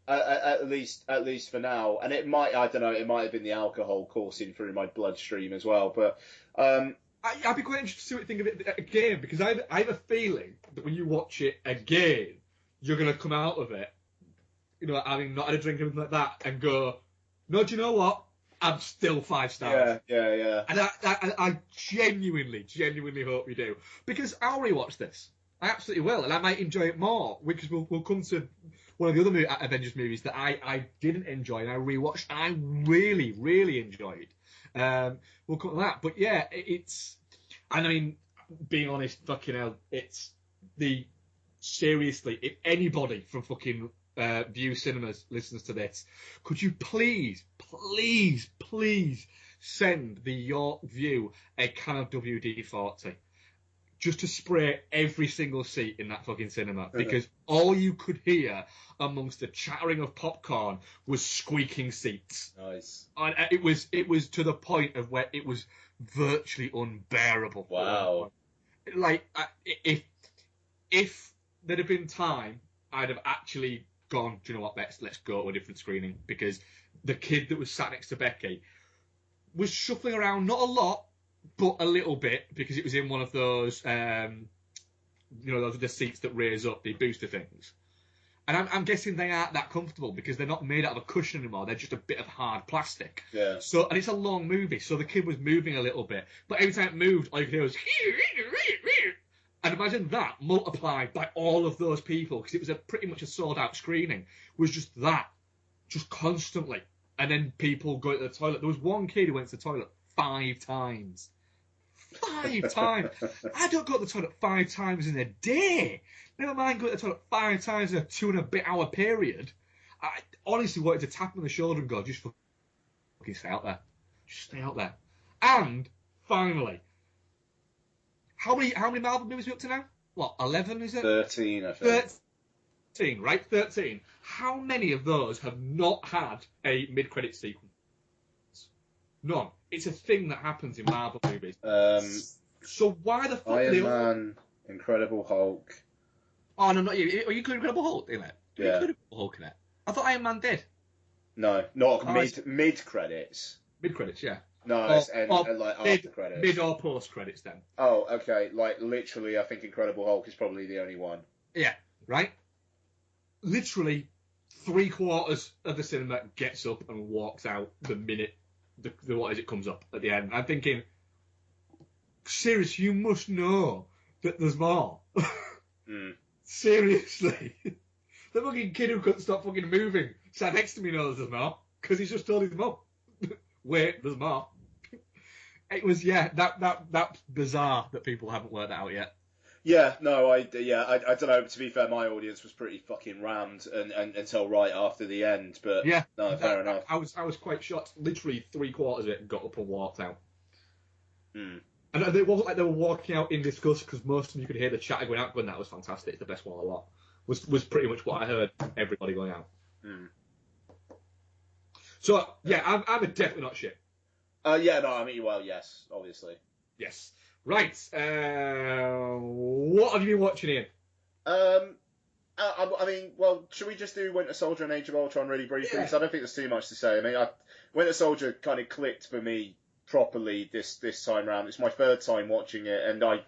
[SPEAKER 2] At least for now. And it might. I don't know. It might have been the alcohol coursing through my bloodstream as well. But.
[SPEAKER 1] I'd be quite interested to think of it again because I have a feeling that when you watch it again, you're gonna come out of it, having not had a drink or anything like that, and go, no, do you know what? I'm still 5 stars.
[SPEAKER 2] Yeah.
[SPEAKER 1] And I genuinely hope you do. Because I'll rewatch this. I absolutely will. And I might enjoy it more. Because we'll come to one of the other Avengers movies that I didn't enjoy and I rewatched and I really, really enjoyed. We'll come to that. But yeah, and I mean, being honest, fucking hell, seriously, if anybody from fucking View Cinemas listens to this, could you please send the York View a can of WD-40 just to spray every single seat in that fucking cinema, because all you could hear amongst the chattering of popcorn was squeaking seats.
[SPEAKER 2] Nice.
[SPEAKER 1] And it was to the point of where it was virtually unbearable.
[SPEAKER 2] Wow.
[SPEAKER 1] Like, if there'd have been time, I'd have actually gone, do you know what, let's go to a different screening, because the kid that was sat next to Becky was shuffling around, not a lot, but a little bit, because it was in one of those, those are the seats that raise up, the booster things. And I'm guessing they aren't that comfortable because they're not made out of a cushion anymore. They're just a bit of hard plastic.
[SPEAKER 2] Yeah.
[SPEAKER 1] So, and it's a long movie, so the kid was moving a little bit. But every time it moved, all you could hear was... And imagine that multiplied by all of those people, because it was pretty much a sold-out screening, was just that. Just constantly. And then people going to the toilet. There was one kid who went to the toilet 5 times. 5 times. I don't go to the toilet 5 times in a day. Never mind going to the toilet 5 times in a 2.5-hour period. I honestly wanted to tap him on the shoulder and go, just fucking stay out there. Just stay out there. And finally, how many Marvel movies are we up to now? What, 11 is it?
[SPEAKER 2] 13, I think.
[SPEAKER 1] 13, right? 13. How many of those have not had a mid-credit sequence? None. It's a thing that happens in Marvel movies. So why the fuck...
[SPEAKER 2] Iron Man, Incredible Hulk.
[SPEAKER 1] Oh, no, not you. Are you including Incredible Hulk in it?
[SPEAKER 2] Yeah.
[SPEAKER 1] Are you including Hulk in it? I thought Iron Man did.
[SPEAKER 2] No, not mid credits.
[SPEAKER 1] Mid credits, yeah.
[SPEAKER 2] No, it's like after credits.
[SPEAKER 1] Mid or post credits then.
[SPEAKER 2] Oh, okay. Like literally, I think Incredible Hulk is probably the only one.
[SPEAKER 1] Yeah, right? Literally, 3/4 of the cinema gets up and walks out the minute it comes up at the end. I'm thinking, seriously, you must know that there's more. Seriously. The fucking kid who couldn't stop fucking moving sat next to me knows there's more, because he's just told his mum. Wait, there's more. It was, that's bizarre that people haven't worked that out yet.
[SPEAKER 2] Yeah, no, I don't know. To be fair, my audience was pretty fucking rammed and until right after the end. But yeah, no, fair enough.
[SPEAKER 1] I was quite shocked. Literally 3/4 of it got up and walked out. And it wasn't like they were walking out in disgust, because most of them you could hear the chatter going out, going, that was fantastic, it's the best one of a lot. Was pretty much what I heard everybody going out. So yeah, I'm definitely not shit.
[SPEAKER 2] Yeah, no, I mean, well, yes, obviously.
[SPEAKER 1] Yes. Right. What have you been watching, Ian?
[SPEAKER 2] I mean, well, should we just do Winter Soldier and Age of Ultron really briefly? Because I don't think there's too much to say. I mean, Winter Soldier kind of clicked for me properly this time round. It's my 3rd time watching it, and I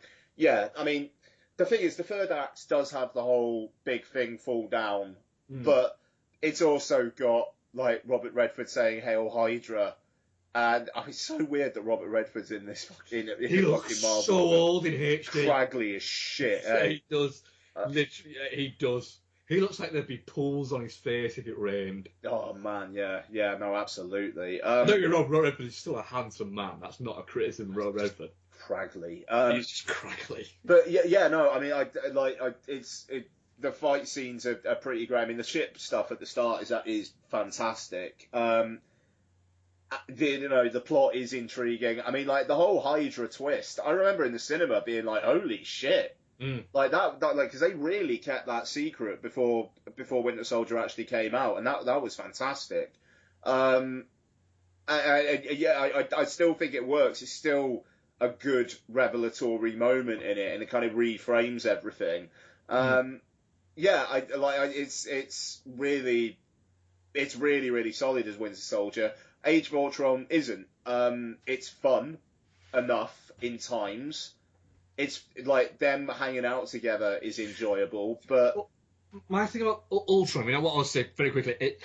[SPEAKER 2] mean, the thing is, the 3rd act does have the whole big thing fall down, but it's also got like Robert Redford saying "Hail Hydra." And it's so weird that Robert Redford's in this fucking...
[SPEAKER 1] He looks Marvel so old in HD.
[SPEAKER 2] Craggly as shit,
[SPEAKER 1] He does. Literally, he does. He looks like there'd be pools on his face if it rained.
[SPEAKER 2] Oh, man, yeah. Yeah, no, absolutely.
[SPEAKER 1] Don't get me wrong, Robert Redford is still a handsome man. That's not a criticism of Robert Redford.
[SPEAKER 2] Craggly.
[SPEAKER 1] He's just craggly.
[SPEAKER 2] But, yeah, no, I mean, the fight scenes are pretty great. I mean, the ship stuff at the start is fantastic. The plot is intriguing. I mean, like, the whole Hydra twist, I remember in the cinema being like, holy shit. Like, that like, because they really kept that secret before Winter Soldier actually came out, and that was fantastic. I still think it works. It's still a good revelatory moment in it, and it kind of reframes everything. It's really solid as Winter Soldier. Age of Ultron isn't. It's fun enough in times. It's like them hanging out together is enjoyable, but...
[SPEAKER 1] My thing about Ultron, I mean, what I'll say very quickly,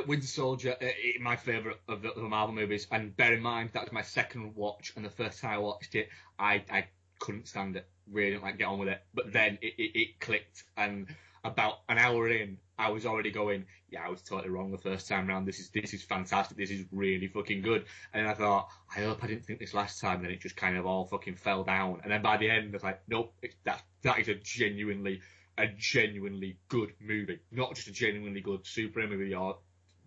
[SPEAKER 1] Winter Soldier, my favourite of the Marvel movies, and bear in mind, that was my 2nd watch, and the first time I watched it, I couldn't stand it, really didn't get on with it, but then it clicked, and about an hour in, I was already going, I was totally wrong the first time round. This is fantastic. This is really fucking good. And then I thought, I hope I didn't think this last time. And then it just kind of all fucking fell down. And then by the end, I was like, nope, that is a genuinely good movie. Not just a genuinely good superhero movie or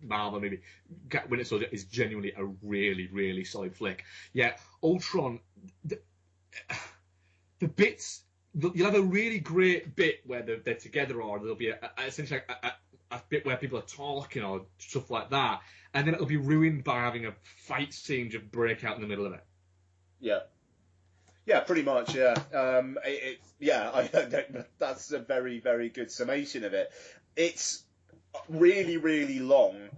[SPEAKER 1] Marvel movie. Winter Soldier is genuinely a really, really solid flick. Yeah, Ultron, the bits, you'll have a really great bit where they're together, or there'll be essentially a bit where people are talking or stuff like that, and then it'll be ruined by having a fight scene just break out in the middle of it.
[SPEAKER 2] Yeah. Yeah, pretty much. Yeah, that's a very, very good summation of it. It's really, really long,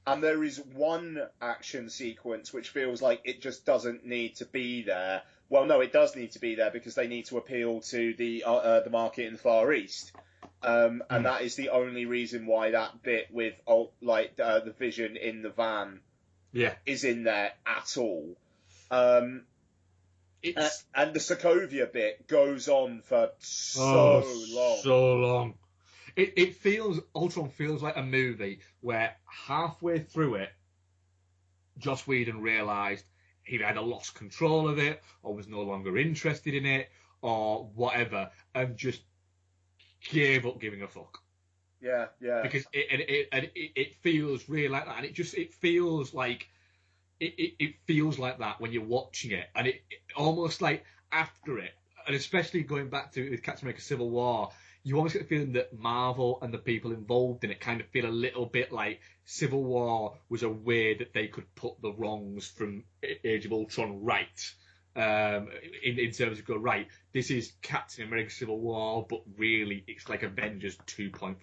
[SPEAKER 2] and there is one action sequence which feels like it just doesn't need to be there. Well, no, it does need to be there because they need to appeal to the market in the Far East, and that is the only reason why that bit with the Vision in the van, is in there at all. And the Sokovia bit goes on for so long.
[SPEAKER 1] So long. Ultron feels like a movie where halfway through it, Joss Whedon realised he either lost control of it, or was no longer interested in it, or whatever, and just gave up giving a fuck.
[SPEAKER 2] Yeah.
[SPEAKER 1] Because it feels really like that, and it feels like. It feels like that when you're watching it, and it almost like after it, and especially going back to Captain America Civil War, you almost get the feeling that Marvel and the people involved in it kind of feel a little bit like Civil War was a way that they could put the wrongs from Age of Ultron right. In terms of go, right, this is Captain America Civil War, but really it's like Avengers 2.5.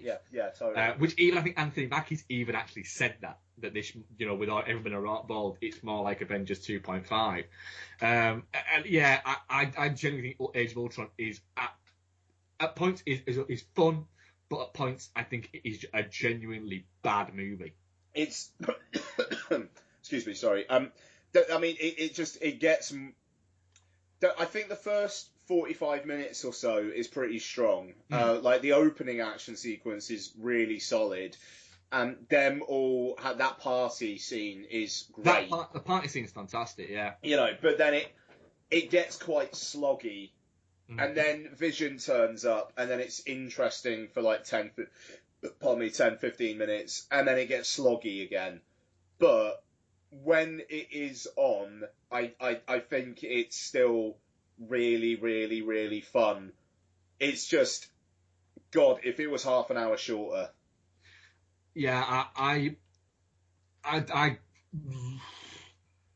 [SPEAKER 2] Yeah, totally.
[SPEAKER 1] Which even I think Anthony Mackie's even actually said that this, without everyone involved, it's more like Avengers 2.5. And yeah, I genuinely think Age of Ultron is at points is fun, but at points I think it is a genuinely bad movie.
[SPEAKER 2] It's excuse me, sorry. I mean, it gets. I think the first 45 minutes or so is pretty strong. Like the opening action sequence is really solid, and that party scene is great.
[SPEAKER 1] The party scene is fantastic, yeah.
[SPEAKER 2] But then it gets quite sloggy, and then Vision turns up, and then it's interesting for like 10, 15 minutes, and then it gets sloggy again. But when it is on, I think it's still really, really, really fun. It's just, God, if it was half an hour shorter.
[SPEAKER 1] Yeah, I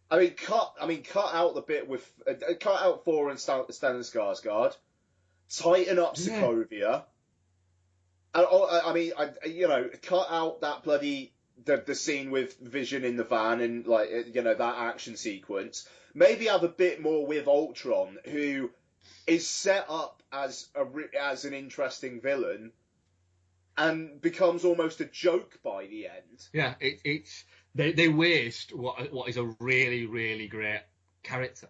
[SPEAKER 2] mean, cut out the bit with cut out Thor and Stellan Skarsgård, tighten up Sokovia. Cut out that bloody. The scene with Vision in the van and that action sequence. Maybe have a bit more with Ultron, who is set up as an interesting villain, and becomes almost a joke by the end.
[SPEAKER 1] Yeah, they waste what is a really, really great character.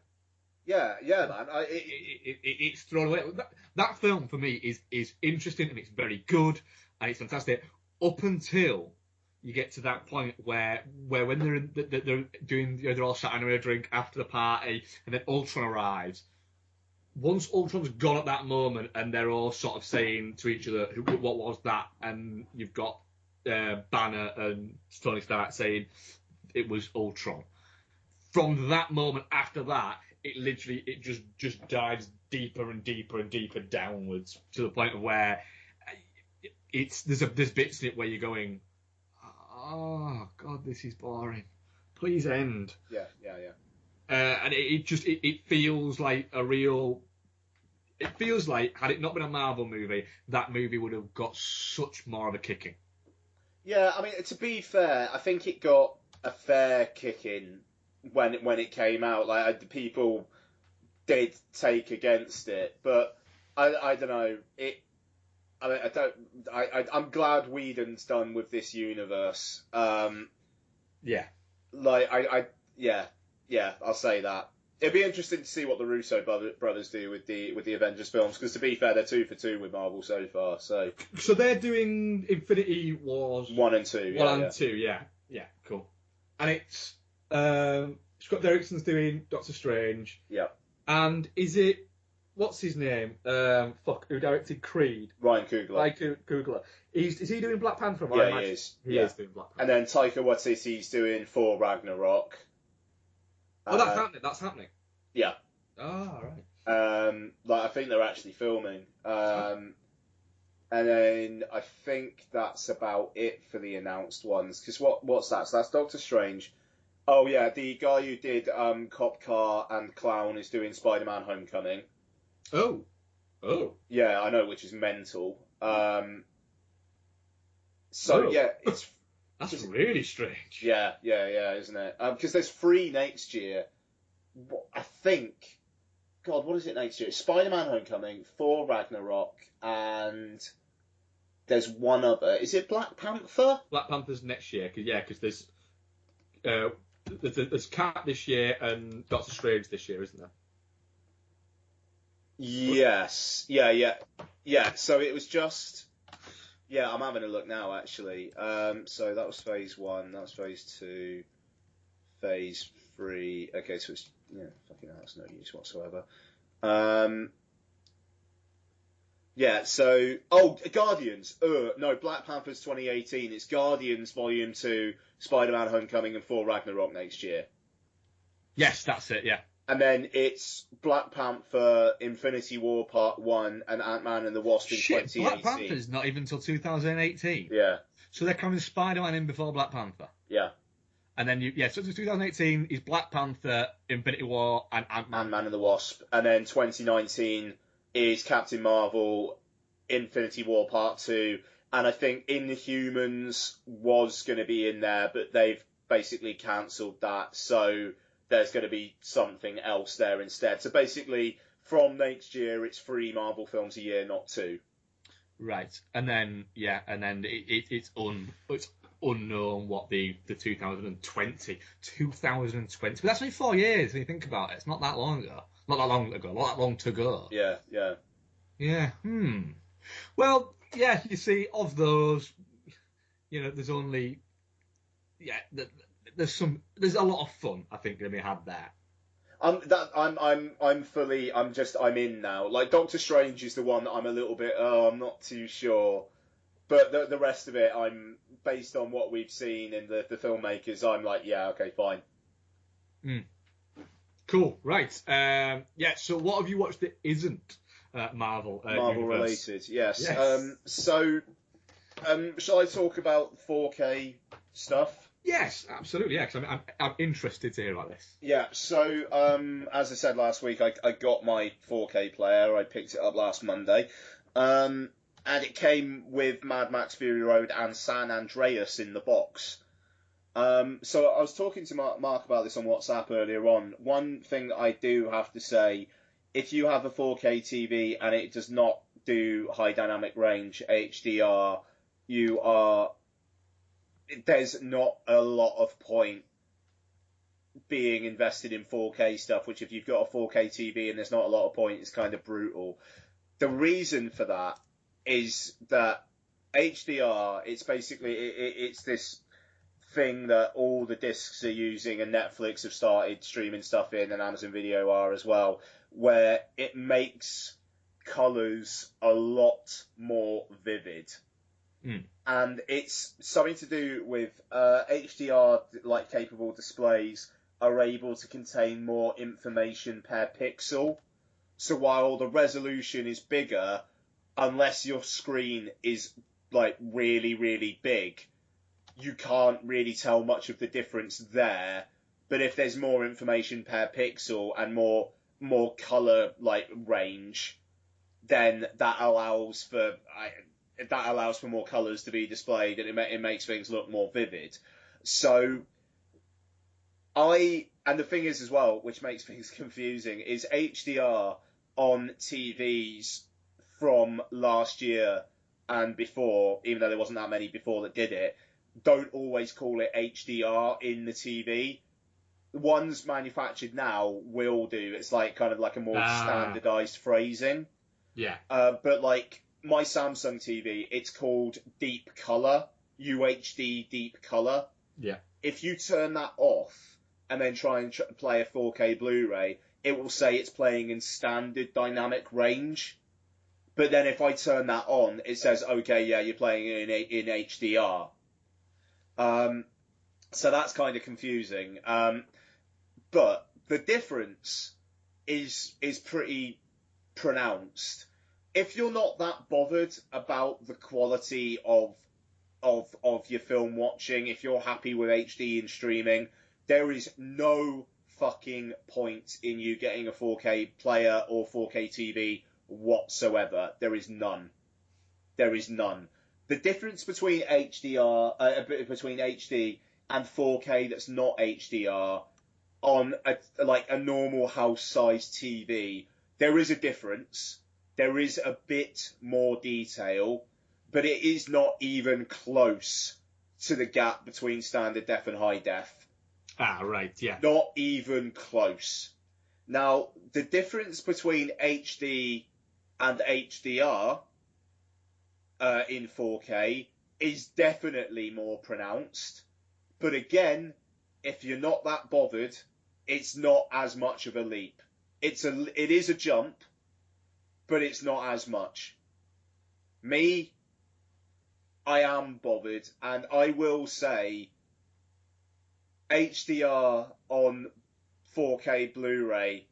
[SPEAKER 2] Yeah, man.
[SPEAKER 1] It's thrown away. That film for me is interesting, and it's very good, and it's fantastic up until you get to that point where when they're doing, they're all sat having a drink after the party, and then Ultron arrives. Once Ultron's gone at that moment, and they're all sort of saying to each other, "What was that?" and you've got Banner and Tony Stark saying it was Ultron. From that moment after that, it just dives deeper and deeper and deeper downwards to the point of where there's bits in it where you're going, oh God, this is boring. Please end.
[SPEAKER 2] Yeah.
[SPEAKER 1] And it feels like a real. It feels like had it not been a Marvel movie, that movie would have got such more of a kicking.
[SPEAKER 2] Yeah, I mean, to be fair, I think it got a fair kicking when it came out. Like people did take against it, but I don't know. I'm glad Whedon's done with this universe.
[SPEAKER 1] Yeah.
[SPEAKER 2] I'll say that. It'd be interesting to see what the Russo brothers do with the Avengers films, because to be fair, they're 2 for 2 with Marvel so far. So
[SPEAKER 1] they're doing Infinity Wars
[SPEAKER 2] 1 and 2.
[SPEAKER 1] One and 2, yeah, cool. And it's Scott Derrickson's doing Doctor Strange.
[SPEAKER 2] Yeah.
[SPEAKER 1] And is it what's his name? Who directed Creed?
[SPEAKER 2] Ryan Coogler.
[SPEAKER 1] Ryan Coogler. Is he doing Black Panther?
[SPEAKER 2] Yeah, he is.
[SPEAKER 1] He is doing Black Panther.
[SPEAKER 2] And then Taika Waititi's doing Thor Ragnarok.
[SPEAKER 1] Oh, that's happening. That's happening.
[SPEAKER 2] Yeah.
[SPEAKER 1] Oh, right.
[SPEAKER 2] I think they're actually filming. And then I think that's about it for the announced ones. Because what's that? So that's Doctor Strange. Oh yeah, the guy who did Cop Car and Clown is doing Spider-Man: Homecoming.
[SPEAKER 1] Oh.
[SPEAKER 2] Yeah, I know, which is mental. Yeah, it's
[SPEAKER 1] that's really strange.
[SPEAKER 2] Yeah, isn't it? Because there's 3 next year. I think. God, what is it next year? It's Spider-Man: Homecoming, Thor Ragnarok, and there's one other. Is it Black Panther?
[SPEAKER 1] Black Panther's next year, because there's Cat this year and Doctor Strange this year, isn't there?
[SPEAKER 2] Yes. Yeah. So it was just. Yeah, I'm having a look now, actually. So that was phase 1, that was phase 2, phase 3. Okay, so it's, fucking hell, that's no use whatsoever. Yeah, so, Guardians. No, Black Panther's 2018. It's Guardians Volume 2, Spider-Man: Homecoming, and Thor Ragnarok next year.
[SPEAKER 1] Yes, that's it, yeah.
[SPEAKER 2] And then it's Black Panther, Infinity War Part 1, and Ant-Man and the Wasp in 2018.
[SPEAKER 1] Black Panther's not even until 2018.
[SPEAKER 2] Yeah.
[SPEAKER 1] So they're coming Spider-Man in before Black Panther.
[SPEAKER 2] Yeah.
[SPEAKER 1] And then, so 2018 is Black Panther, Infinity War, and Ant-Man.
[SPEAKER 2] Ant-Man and the Wasp. And then 2019 is Captain Marvel, Infinity War Part 2, and I think Inhumans was going to be in there, but they've basically cancelled that, so there's going to be something else there instead. So basically, from next year, it's 3 Marvel films a year, not 2.
[SPEAKER 1] Right. And then, it's unknown what the 2020, but that's only 4 years when you think about it. It's not that long ago. Not that long to go.
[SPEAKER 2] Yeah.
[SPEAKER 1] Yeah, Well, yeah, you see, of those, there's only, there's a lot of fun, I think, going to be had there.
[SPEAKER 2] I'm in now. Like, Doctor Strange is the one that I'm a little bit, I'm not too sure. But the rest of it, I'm, based on what we've seen in the filmmakers, I'm like, yeah, okay, fine.
[SPEAKER 1] Cool, right. So what have you watched that isn't Marvel
[SPEAKER 2] related? Yes. Shall I talk about 4K stuff?
[SPEAKER 1] Yes, absolutely. Yeah, because I'm interested to hear about this.
[SPEAKER 2] Yeah. So as I said last week, I got my 4K player. I picked it up last Monday, and it came with Mad Max Fury Road and San Andreas in the box. So I was talking to Mark about this on WhatsApp earlier on. One thing that I do have to say, if you have a 4K TV and it does not do high dynamic range HDR, there's not a lot of point being invested in 4K stuff, which if you've got a 4K TV and there's not a lot of point, it's kind of brutal. The reason for that is that HDR, it's basically, it's this thing that all the discs are using, and Netflix have started streaming stuff in, and Amazon Video are as well, where it makes colours a lot more vivid. And it's something to do with HDR, like, capable displays are able to contain more information per pixel. So while the resolution is bigger, unless your screen is, like, really, really big, you can't really tell much of the difference there. But if there's more information per pixel and more colour, like, range, then that allows for more colours to be displayed, and it makes things look more vivid. So and the thing is as well, which makes things confusing, is HDR on TVs from last year and before, even though there wasn't that many before that did it, don't always call it HDR in the TV. The ones manufactured now will do. It's like kind of like a more standardized phrasing.
[SPEAKER 1] Yeah.
[SPEAKER 2] But like my Samsung TV, it's called Deep Color, UHD Deep Color.
[SPEAKER 1] Yeah.
[SPEAKER 2] If you turn that off and then try and play a 4K Blu-ray, it will say it's playing in standard dynamic range. But then if I turn that on, it says, okay, yeah, you're playing in HDR. So that's kind of confusing. But the difference is pretty pronounced. If you're not that bothered about the quality of your film watching, if you're happy with HD and streaming, there is no fucking point in you getting a 4K player or 4K TV whatsoever. There is none. There is none. The difference between between HD and 4K that's not HDR on a normal house-sized TV, there is a difference. There is a bit more detail, but it is not even close to the gap between standard def and high def.
[SPEAKER 1] Ah, right, yeah.
[SPEAKER 2] Not even close. Now, the difference between HD and HDR in 4K is definitely more pronounced. But again, if you're not that bothered, it's not as much of a leap. It is a jump, but it's not as much. Me, I am bothered, and I will say HDR on 4K Blu-ray,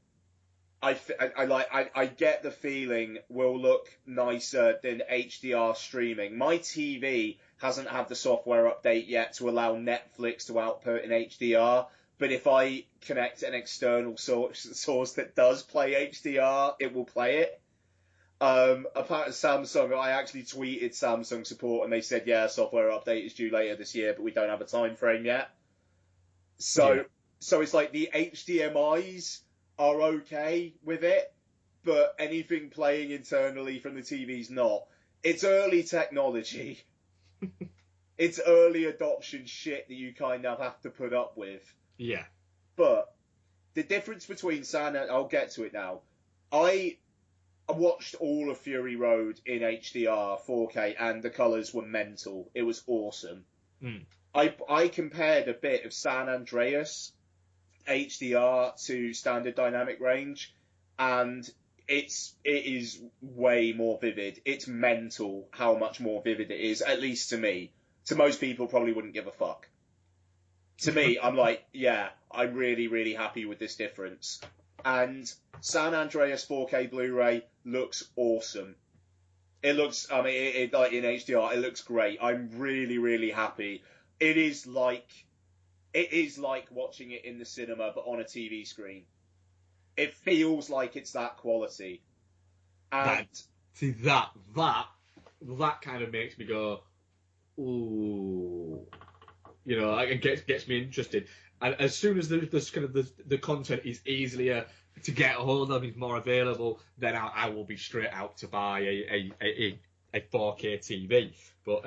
[SPEAKER 2] I get the feeling will look nicer than HDR streaming. My TV hasn't had the software update yet to allow Netflix to output in HDR, but if I connect an external source that does play HDR, it will play it. Apart from Samsung, I actually tweeted Samsung support and they said, yeah, software update is due later this year, but we don't have a time frame yet. So it's like the HDMIs are okay with it, but anything playing internally from the TV's not. It's early technology. It's early adoption shit that you kind of have to put up with.
[SPEAKER 1] Yeah.
[SPEAKER 2] But the difference between I'll get to it now. I watched all of Fury Road in HDR 4K and the colours were mental. It was awesome.
[SPEAKER 1] Mm.
[SPEAKER 2] I compared a bit of San Andreas HDR to standard dynamic range, and it is way more vivid. It's mental how much more vivid it is, at least to me. To most people, probably wouldn't give a fuck. To me, I'm like, yeah, I'm really, really happy with this difference. And San Andreas 4K Blu-ray looks awesome. It looks, I mean, like in HDR, it looks great. I'm really, really happy. It is like watching it in the cinema, but on a TV screen. It feels like it's that quality. And
[SPEAKER 1] that kind of makes me go, ooh, you know, it gets me interested. And as soon as there's kind of the content is easier to get a hold of, is more available, then I will be straight out to buy a 4K TV. But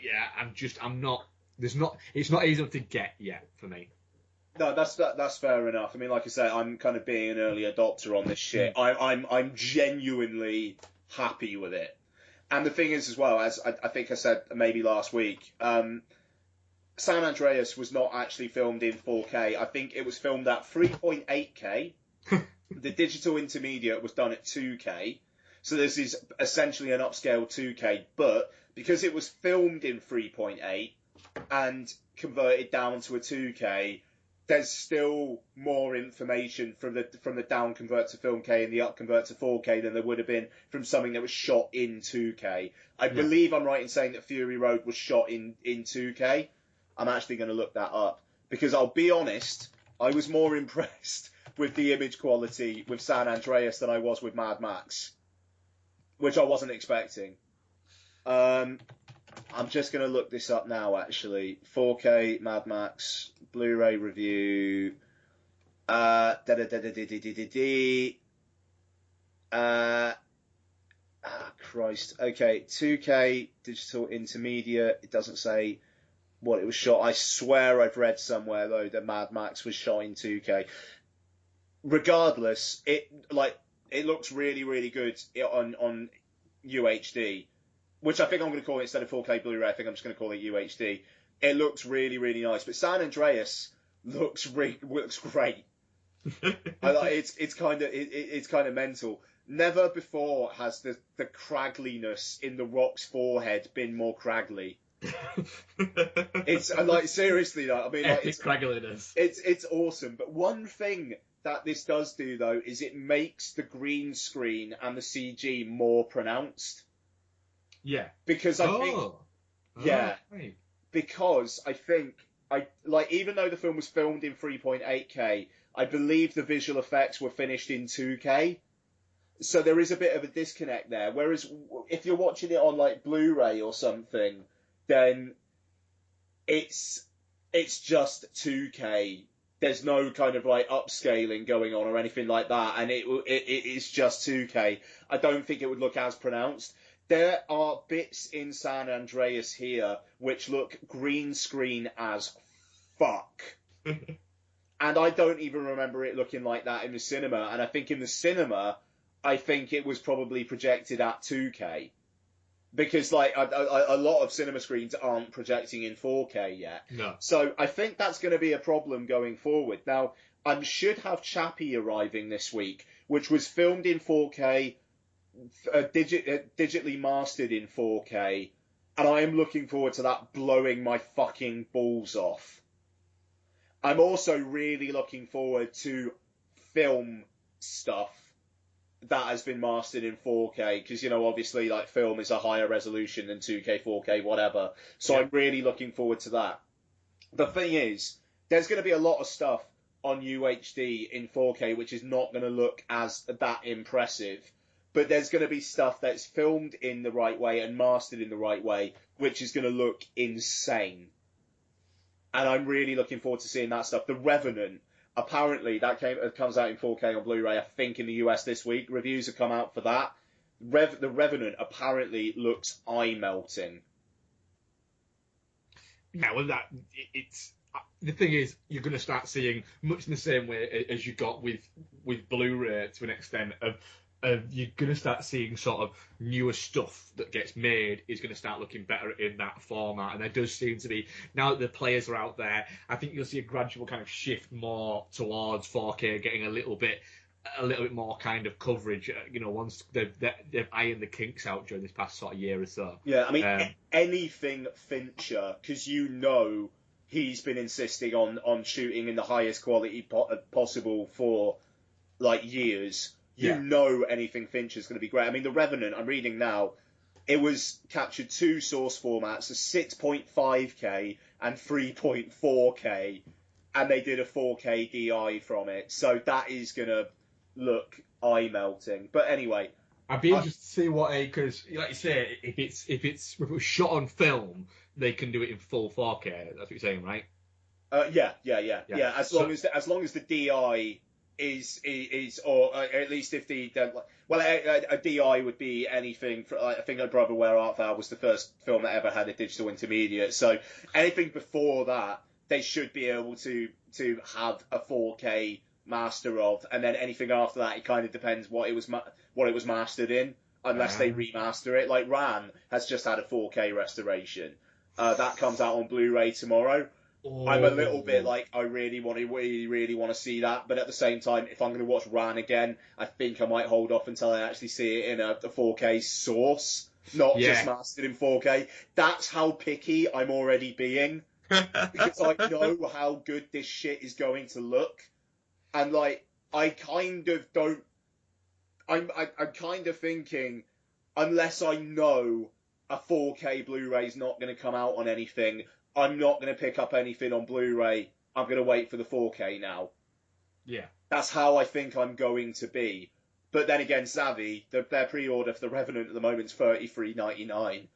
[SPEAKER 1] yeah, I'm not. It's not easy enough to get yet for me.
[SPEAKER 2] No, that's fair enough. I mean, like I say, I'm kind of being an early adopter on this shit. I'm genuinely happy with it. And the thing is, as well, as I think I said maybe last week, San Andreas was not actually filmed in 4K. I think it was filmed at 3.8K. The digital intermediate was done at 2K. So this is essentially an upscale 2K. But because it was filmed in 3.8 and converted down to a 2K, there's still more information from the down convert to film K and the up convert to 4K than there would have been from something that was shot in 2K. I believe I'm right in saying that Fury Road was shot in 2K. I'm actually going to look that up because I'll be honest, I was more impressed with the image quality with San Andreas than I was with Mad Max, which I wasn't expecting. I'm just going to look this up now, actually. 4K Mad Max Blu-ray review. Christ. Okay, 2K digital intermediate. It doesn't say what it was shot. I swear I've read somewhere though that Mad Max was shot in 2K. Regardless, it looks really, really good on UHD. Which I think I'm going to call it, instead of 4K Blu-ray, I think I'm just going to call it UHD. It looks really, really nice. But San Andreas looks great. It's kind of mental. Never before has the craggliness in The Rock's forehead been more craggly. It's like seriously, like, I mean, like,
[SPEAKER 1] Epic craggliness.
[SPEAKER 2] It's awesome. But one thing that this does do though is it makes the green screen and the CG more pronounced.
[SPEAKER 1] Yeah.
[SPEAKER 2] Because I think, yeah,
[SPEAKER 1] right.
[SPEAKER 2] because I think even though the film was filmed in 3.8K, I believe the visual effects were finished in 2K. So there is a bit of a disconnect there. Whereas if you're watching it on like Blu-ray or something, then it's just 2K. There's no kind of like upscaling going on or anything like that, and it is just 2K. I don't think it would look as pronounced. There are bits in San Andreas here which look green screen as fuck. And I don't even remember it looking like that in the cinema. And I think in the cinema, I think it was probably projected at 2K. Because like a lot of cinema screens aren't projecting in 4K yet.
[SPEAKER 1] No.
[SPEAKER 2] So I think that's going to be a problem going forward. Now, I should have Chappie arriving this week, which was filmed in 4K, digitally mastered in 4K, and I am looking forward to that blowing my fucking balls off. I'm also really looking forward to film stuff that has been mastered in 4K, because, obviously, like, film is a higher resolution than 2K, 4K, whatever. So yeah. I'm really looking forward to that. The thing is, there's going to be a lot of stuff on UHD in 4K which is not going to look as that impressive. But there's going to be stuff that's filmed in the right way and mastered in the right way, which is going to look insane. And I'm really looking forward to seeing that stuff. The Revenant, apparently, that comes out in 4K on Blu-ray, I think, in the US this week. Reviews have come out for that. The Revenant apparently looks eye-melting.
[SPEAKER 1] Yeah, well, it's... The thing is, you're going to start seeing, much in the same way as you got with Blu-ray to an extent, of you're going to start seeing sort of newer stuff that gets made is going to start looking better in that format. And there does seem to be, now that the players are out there, I think you'll see a gradual kind of shift more towards 4K, getting a little bit more kind of coverage, once they've ironed the kinks out during this past sort of year or so.
[SPEAKER 2] Yeah, I mean, anything Fincher, because he's been insisting on shooting in the highest quality possible for, like, years. Anything Fincher's going to be great. I mean, The Revenant, I'm reading now, it was captured 2 source formats, a 6.5K and 3.4K, and they did a 4K DI from it. So that is going to look eye-melting. But anyway...
[SPEAKER 1] I'd be interested to see what because, like you say, if it was shot on film, they can do it in full 4K. That's what you're saying, right?
[SPEAKER 2] Yeah. As long as the DI... is or at least if a DI would be anything. I think Brother Where Art Thou was the first film that ever had a digital intermediate. So anything before that, they should be able to have a 4K master of, and then anything after that, it kind of depends what it was mastered in, unless they remaster it. Like Ran has just had a 4K restoration. That comes out on Blu-ray tomorrow. I'm a little bit like, I really want to see that, but at the same time, if I'm going to watch Ran again, I think I might hold off until I actually see it in a 4K source, not just mastered in 4K. That's how picky I'm already being, because I know how good this shit is going to look, and like, I kind of don't, I'm kind of thinking, unless I know a 4K Blu-ray's not going to come out on anything, I'm not going to pick up anything on Blu-ray. I'm going to wait for the 4K now.
[SPEAKER 1] Yeah.
[SPEAKER 2] That's how I think I'm going to be. But then again, Savvy, their pre-order for The Revenant at the moment is $33.99.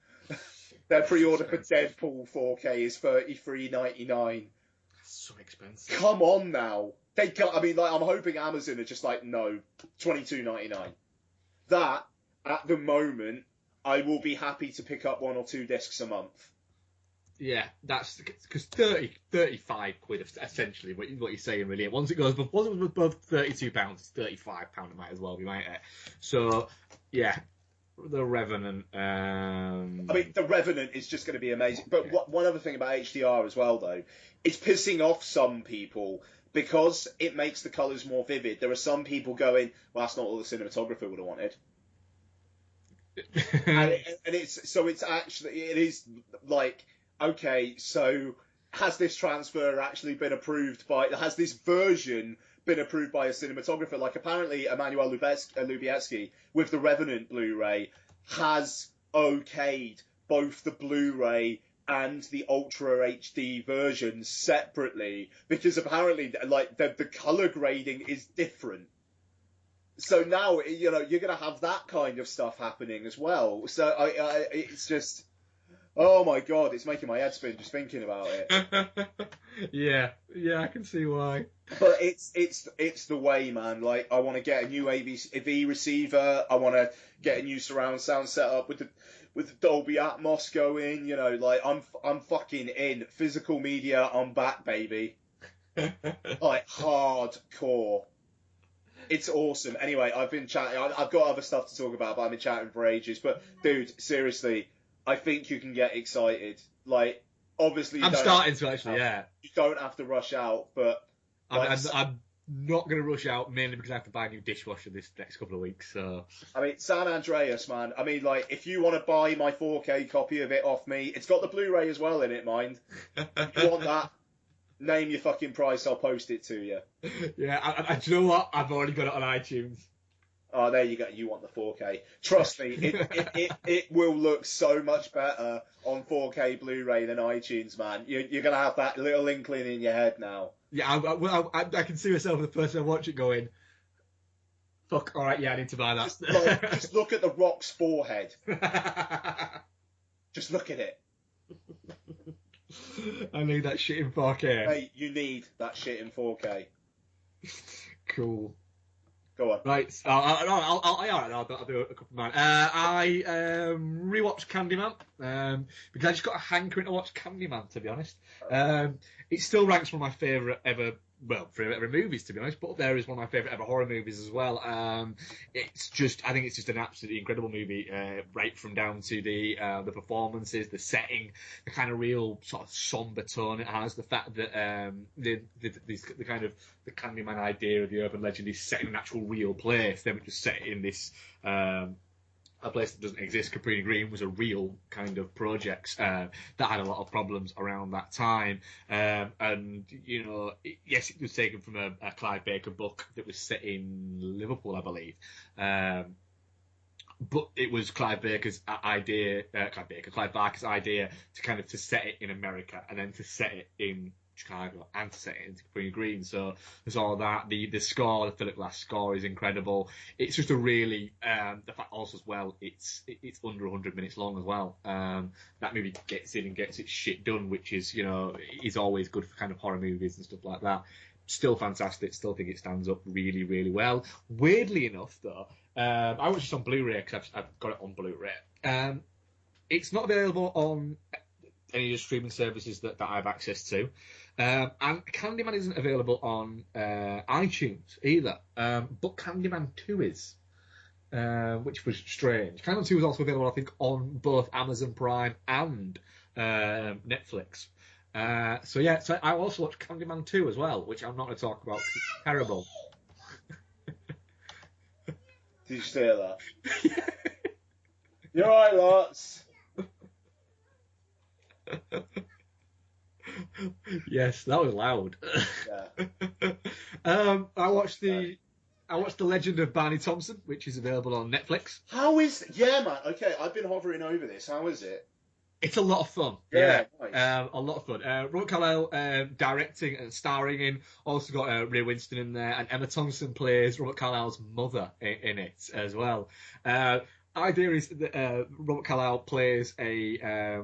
[SPEAKER 2] Their pre-order for Deadpool 4K is $33.99.
[SPEAKER 1] That's so expensive.
[SPEAKER 2] Come on now. I'm hoping Amazon are just like, no, $22.99. That, at the moment, I will be happy to pick up 1 or 2 discs a month.
[SPEAKER 1] Yeah, that's because 35 quid essentially what you're saying really. Once it goes above £32, it's £35 it might as well be, might it? So yeah, The Revenant. I
[SPEAKER 2] mean, The Revenant is just going to be amazing. But one other thing about HDR as well, though, it's pissing off some people because it makes the colours more vivid, there are some people going, well, that's not what the cinematographer would have wanted. and it is like, okay, so has this transfer actually been approved has this version been approved by a cinematographer? Like, apparently Emmanuel Lubezki with the Revenant Blu-ray has okayed both the Blu-ray and the Ultra HD versions separately, because apparently, like, the color grading is different. So now, you know, you're going to have that kind of stuff happening as well. So it's just, oh my God, it's making my head spin just thinking about it.
[SPEAKER 1] Yeah, I can see why.
[SPEAKER 2] But it's the way, man. Like, I want to get a new AV receiver. I want to get a new surround sound set up with the Dolby Atmos going. You know, like, I'm fucking in. Physical media, I'm back, baby. Like, hardcore. It's awesome. Anyway, I've been chatting. I've got other stuff to talk about, but I've been chatting for ages. But dude, seriously, I think you can get excited. Like, obviously,
[SPEAKER 1] I'm starting to actually. Yeah,
[SPEAKER 2] you don't have to rush out, but like,
[SPEAKER 1] I'm not going to rush out mainly because I have to buy a new dishwasher this next couple of weeks. So
[SPEAKER 2] I mean, San Andreas, man. I mean, like, if you want to buy my 4K copy of it off me, it's got the Blu-ray as well in it, mind. If you want that, name your fucking price. I'll post it to you.
[SPEAKER 1] Yeah, do you know what? I've already got it on iTunes.
[SPEAKER 2] Oh, there you go. You want the 4K. Trust me, it will look so much better on 4K Blu-ray than iTunes, man. You're going to have that little inkling in your head now.
[SPEAKER 1] Yeah, I can see myself as the person I watch it going, fuck, alright, yeah, I need to buy that.
[SPEAKER 2] Just look at The Rock's forehead. Just look at it.
[SPEAKER 1] I need that shit in 4K.
[SPEAKER 2] Hey, you need that shit in 4K.
[SPEAKER 1] Cool.
[SPEAKER 2] Go on.
[SPEAKER 1] Right, I'll do a couple of mine. I rewatched Candyman because I just got a hankering to watch Candyman, to be honest. It still ranks one of my favourite ever movies, to be honest, but up there is one of my favourite ever horror movies as well. I think it's just an absolutely incredible movie, right from down to the performances, the setting, the kind of real sort of somber tone it has, the fact that the kind of the Candyman idea of the urban legend is set in an actual real place. They would just set it in this a place that doesn't exist. Capri Green was a real kind of project that had a lot of problems around that time. And, you know, yes, it was taken from a Clive Barker book that was set in Liverpool, I believe. But it was Clive Barker's idea to kind of to set it in America and then to set it in Chicago and to set it into Capri Green. So there's all that. The score, the Philip Glass score is incredible. It's just a really the fact also as well, it's under 100 minutes long as well. That movie gets in and gets its shit done, which is, you know, is always good for kind of horror movies and stuff like that. Still fantastic. Still think it stands up really, really well. Weirdly enough, though, I watched this on Blu-ray because I've got it on Blu-ray. It's not available on any of the streaming services that I have access to. And Candyman isn't available on iTunes either. But Candyman 2 is, which was strange. Candyman 2 was also available, I think, on both Amazon Prime and Netflix. So I also watched Candyman 2 as well, which I'm not going to talk about because it's terrible.
[SPEAKER 2] Did you say that? You're right, lots.
[SPEAKER 1] Yes, that was loud.
[SPEAKER 2] Yeah.
[SPEAKER 1] I watched The Legend of Barney Thompson, which is available on Netflix.
[SPEAKER 2] Yeah, man. Okay, I've been hovering over this. How is it?
[SPEAKER 1] It's a lot of fun.
[SPEAKER 2] Yeah. Nice.
[SPEAKER 1] A lot of fun. Robert Carlyle directing and starring in. Also got Ray Winston in there, and Emma Thompson plays Robert Carlyle's mother in it as well. Idea is that Robert Carlyle plays a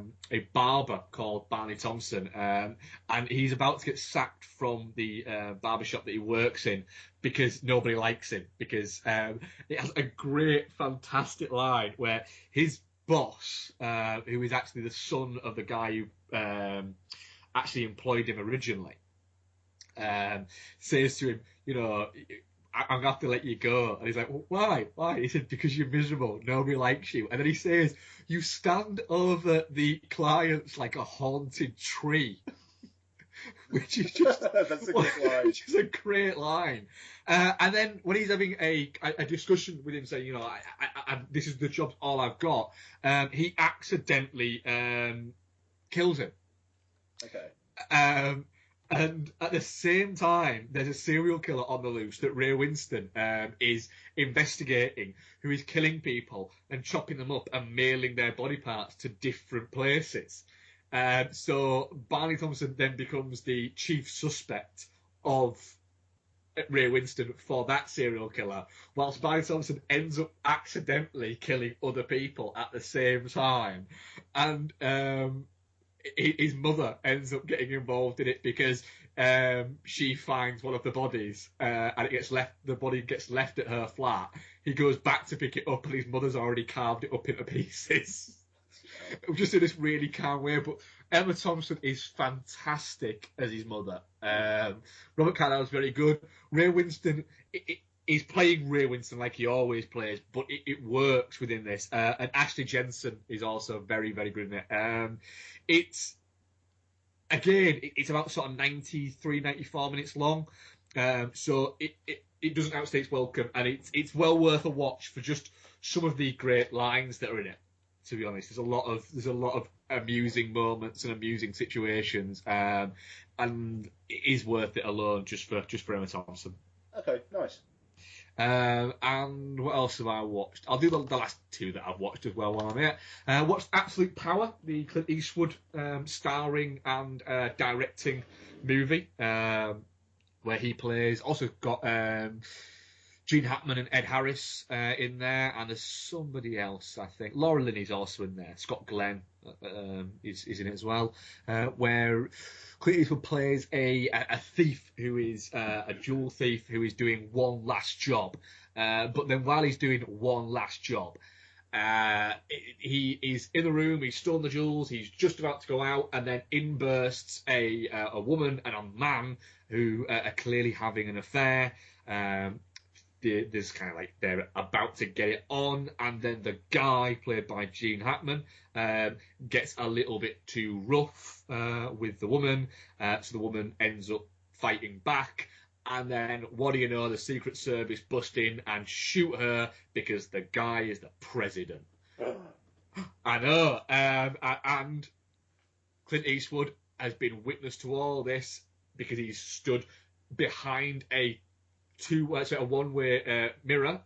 [SPEAKER 1] barber called Barney Thompson, and he's about to get sacked from the barbershop that he works in because nobody likes him, because it has a great, fantastic line where his boss, who is actually the son of the guy who actually employed him originally, says to him, you know, I'm going to have to let you go. And he's like, well, why? Why? He said, because you're miserable. Nobody likes you. And then he says, you stand over the clients like a haunted tree. which is just
[SPEAKER 2] That's a good line.
[SPEAKER 1] which is a great line. And then when he's having a discussion with him, saying, you know, this is the job, all I've got, he accidentally kills him.
[SPEAKER 2] Okay.
[SPEAKER 1] And at the same time, there's a serial killer on the loose that Ray Winston is investigating, who is killing people and chopping them up and mailing their body parts to different places. So Barney Thompson then becomes the chief suspect of Ray Winston for that serial killer, whilst Barney Thompson ends up accidentally killing other people at the same time. And his mother ends up getting involved in it because she finds one of the bodies and the body gets left at her flat. He goes back to pick it up and his mother's already carved it up into pieces. Just in this really calm way. But Emma Thompson is fantastic as his mother. Robert Carlyle's very good. Ray Winston, he's playing Ray Winston like he always plays, but it works within this. And Ashley Jensen is also very, very good in it. It's about sort of 93, 94 minutes long. So it doesn't outstay its welcome, and it's well worth a watch for just some of the great lines that are in it. To be honest, there's a lot of amusing moments and amusing situations, and it is worth it alone just for Emma Thompson.
[SPEAKER 2] Okay, nice.
[SPEAKER 1] And what else have I watched? I'll do the last two that I've watched as well while I'm here. Watched Absolute Power, the Clint Eastwood starring and directing movie, where he plays. Also got Gene Hackman and Ed Harris in there, and there's somebody else, I think. Laura Linney's also in there. Scott Glenn is in it as well, where Clint Eastwood plays a thief who is a jewel thief who is doing one last job. But then while he's doing one last job, he is in the room, he's stolen the jewels, he's just about to go out, and then in bursts a woman and a man who are clearly having an affair. There's kind of like they're about to get it on, and then the guy played by Gene Hackman gets a little bit too rough with the woman, so the woman ends up fighting back, and then what do you know, the Secret Service bust in and shoot her because the guy is the president. I know, and Clint Eastwood has been witness to all this because he's stood behind a one-way mirror,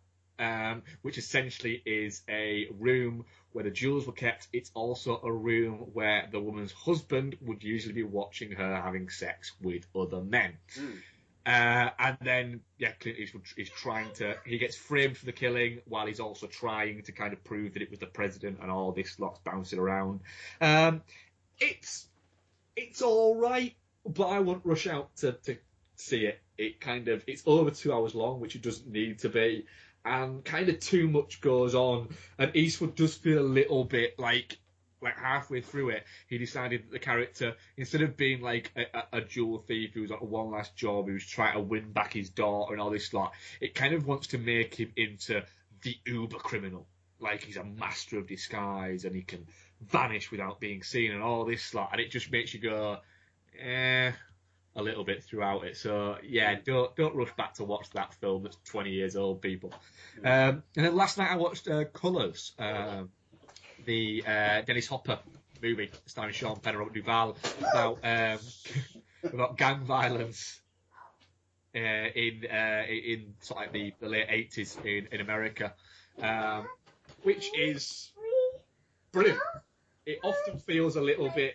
[SPEAKER 1] which essentially is a room where the jewels were kept. It's also a room where the woman's husband would usually be watching her having sex with other men. And then, Clint Eastwood is he gets framed for the killing while he's also trying to kind of prove that it was the president, and all this lot's bouncing around. It's all right, but I won't rush out to see it. It's over 2 hours long, which it doesn't need to be, and kind of too much goes on. And Eastwood does feel a little bit like halfway through it, he decided that the character, instead of being like a jewel thief who was on one last job, who was trying to win back his daughter and all this lot, it kind of wants to make him into the uber criminal. Like he's a master of disguise and he can vanish without being seen and all this lot, and it just makes you go, a little bit throughout it. So don't rush back to watch that film that's 20 years old, people. And then last night I watched Colours, the Dennis Hopper movie starring Sean Penn and Robert Duvall about gang violence in sort of like the late 80s in America, which is brilliant. It often feels a little bit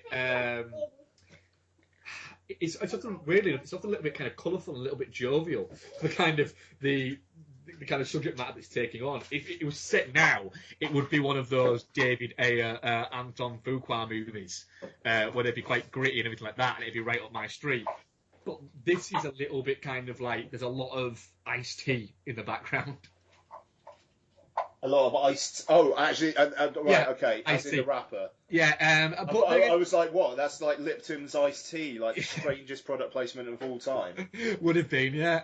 [SPEAKER 1] it's often a little bit kind of colourful and a little bit jovial for the kind of subject matter that it's taking on. If it was set now, it would be one of those David Ayer, Anton Fuqua movies where they'd be quite gritty and everything like that, and it'd be right up my street. But this is a little bit kind of like there's a lot of iced tea in the background.
[SPEAKER 2] A lot of iced. Oh, actually, right, okay. As in the rapper.
[SPEAKER 1] Yeah, but
[SPEAKER 2] I was like, what? That's like Lipton's iced tea, like the strangest product placement of all time.
[SPEAKER 1] Would have been, yeah.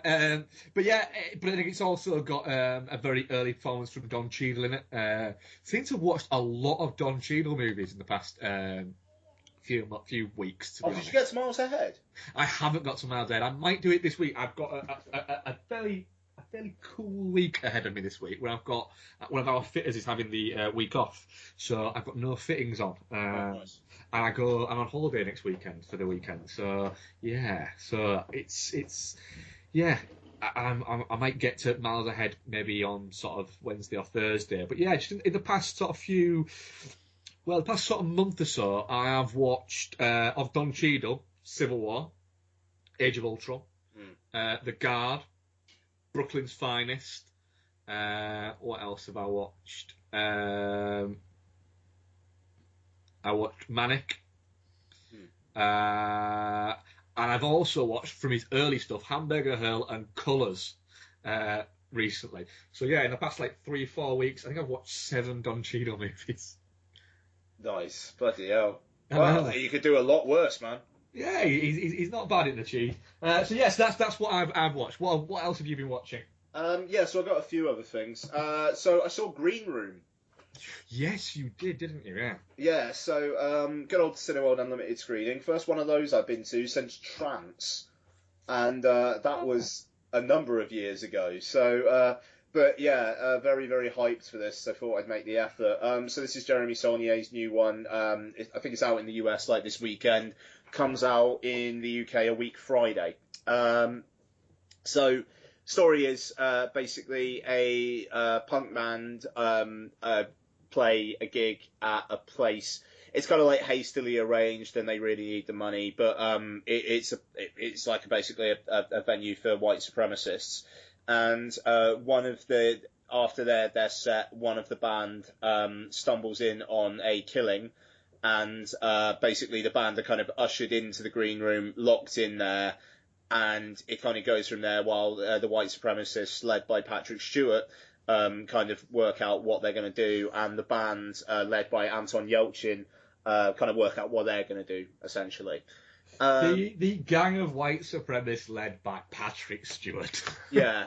[SPEAKER 1] But I think it's also got a very early performance from Don Cheadle in it. Seem to have watched a lot of Don Cheadle movies in the past few weeks. To be
[SPEAKER 2] Oh, did
[SPEAKER 1] honest,
[SPEAKER 2] you get to Miles Ahead?
[SPEAKER 1] I haven't got to Miles Ahead. I might do it this week. I've got a fairly cool week ahead of me this week, where I've got one of our fitters is having the week off, so I've got no fittings on.
[SPEAKER 2] Nice.
[SPEAKER 1] And I'm on holiday next weekend for the weekend. So yeah, it's yeah. I might get to Miles Ahead maybe on sort of Wednesday or Thursday. But yeah, just in the past sort of the past sort of month or so, I have watched of Don Cheadle, Civil War, Age of Ultron, The Guard, Brooklyn's Finest. What else have I watched? I watched Manic. And I've also watched from his early stuff, Hamburger Hill and Colours, recently. So yeah, in the past like 3-4 weeks, I think I've watched 7 Don Cheadle movies.
[SPEAKER 2] Nice, bloody hell!
[SPEAKER 1] I
[SPEAKER 2] Well,
[SPEAKER 1] know.
[SPEAKER 2] you could do a lot worse, man.
[SPEAKER 1] Yeah, he's not bad in the cheese. So yes, that's what I've watched. What else have you been watching?
[SPEAKER 2] Yeah, so I got a few other things. So I saw Green Room.
[SPEAKER 1] Yes, you did, didn't you? Yeah.
[SPEAKER 2] Yeah, so good old Cineworld Unlimited screening. First one of those I've been to since Trance, and that was a number of years ago. So, but yeah, very, very hyped for this. I thought I'd make the effort. So this is Jeremy Saulnier's new one. I think it's out in the US like this weekend. Comes out in the UK a week Friday. So story is basically a punk band play a gig at a place. It's kind of like hastily arranged, and they really need the money. But it's like basically a venue for white supremacists. And after their set, one of the band stumbles in on a killing, and basically the band are kind of ushered into the green room, locked in there, and it kind of goes from there while the white supremacists, led by Patrick Stewart, kind of work out what they're going to do, and the band, led by Anton Yelchin, kind of work out what they're going to do, essentially.
[SPEAKER 1] The gang of white supremacists led by Patrick Stewart.
[SPEAKER 2] Yeah.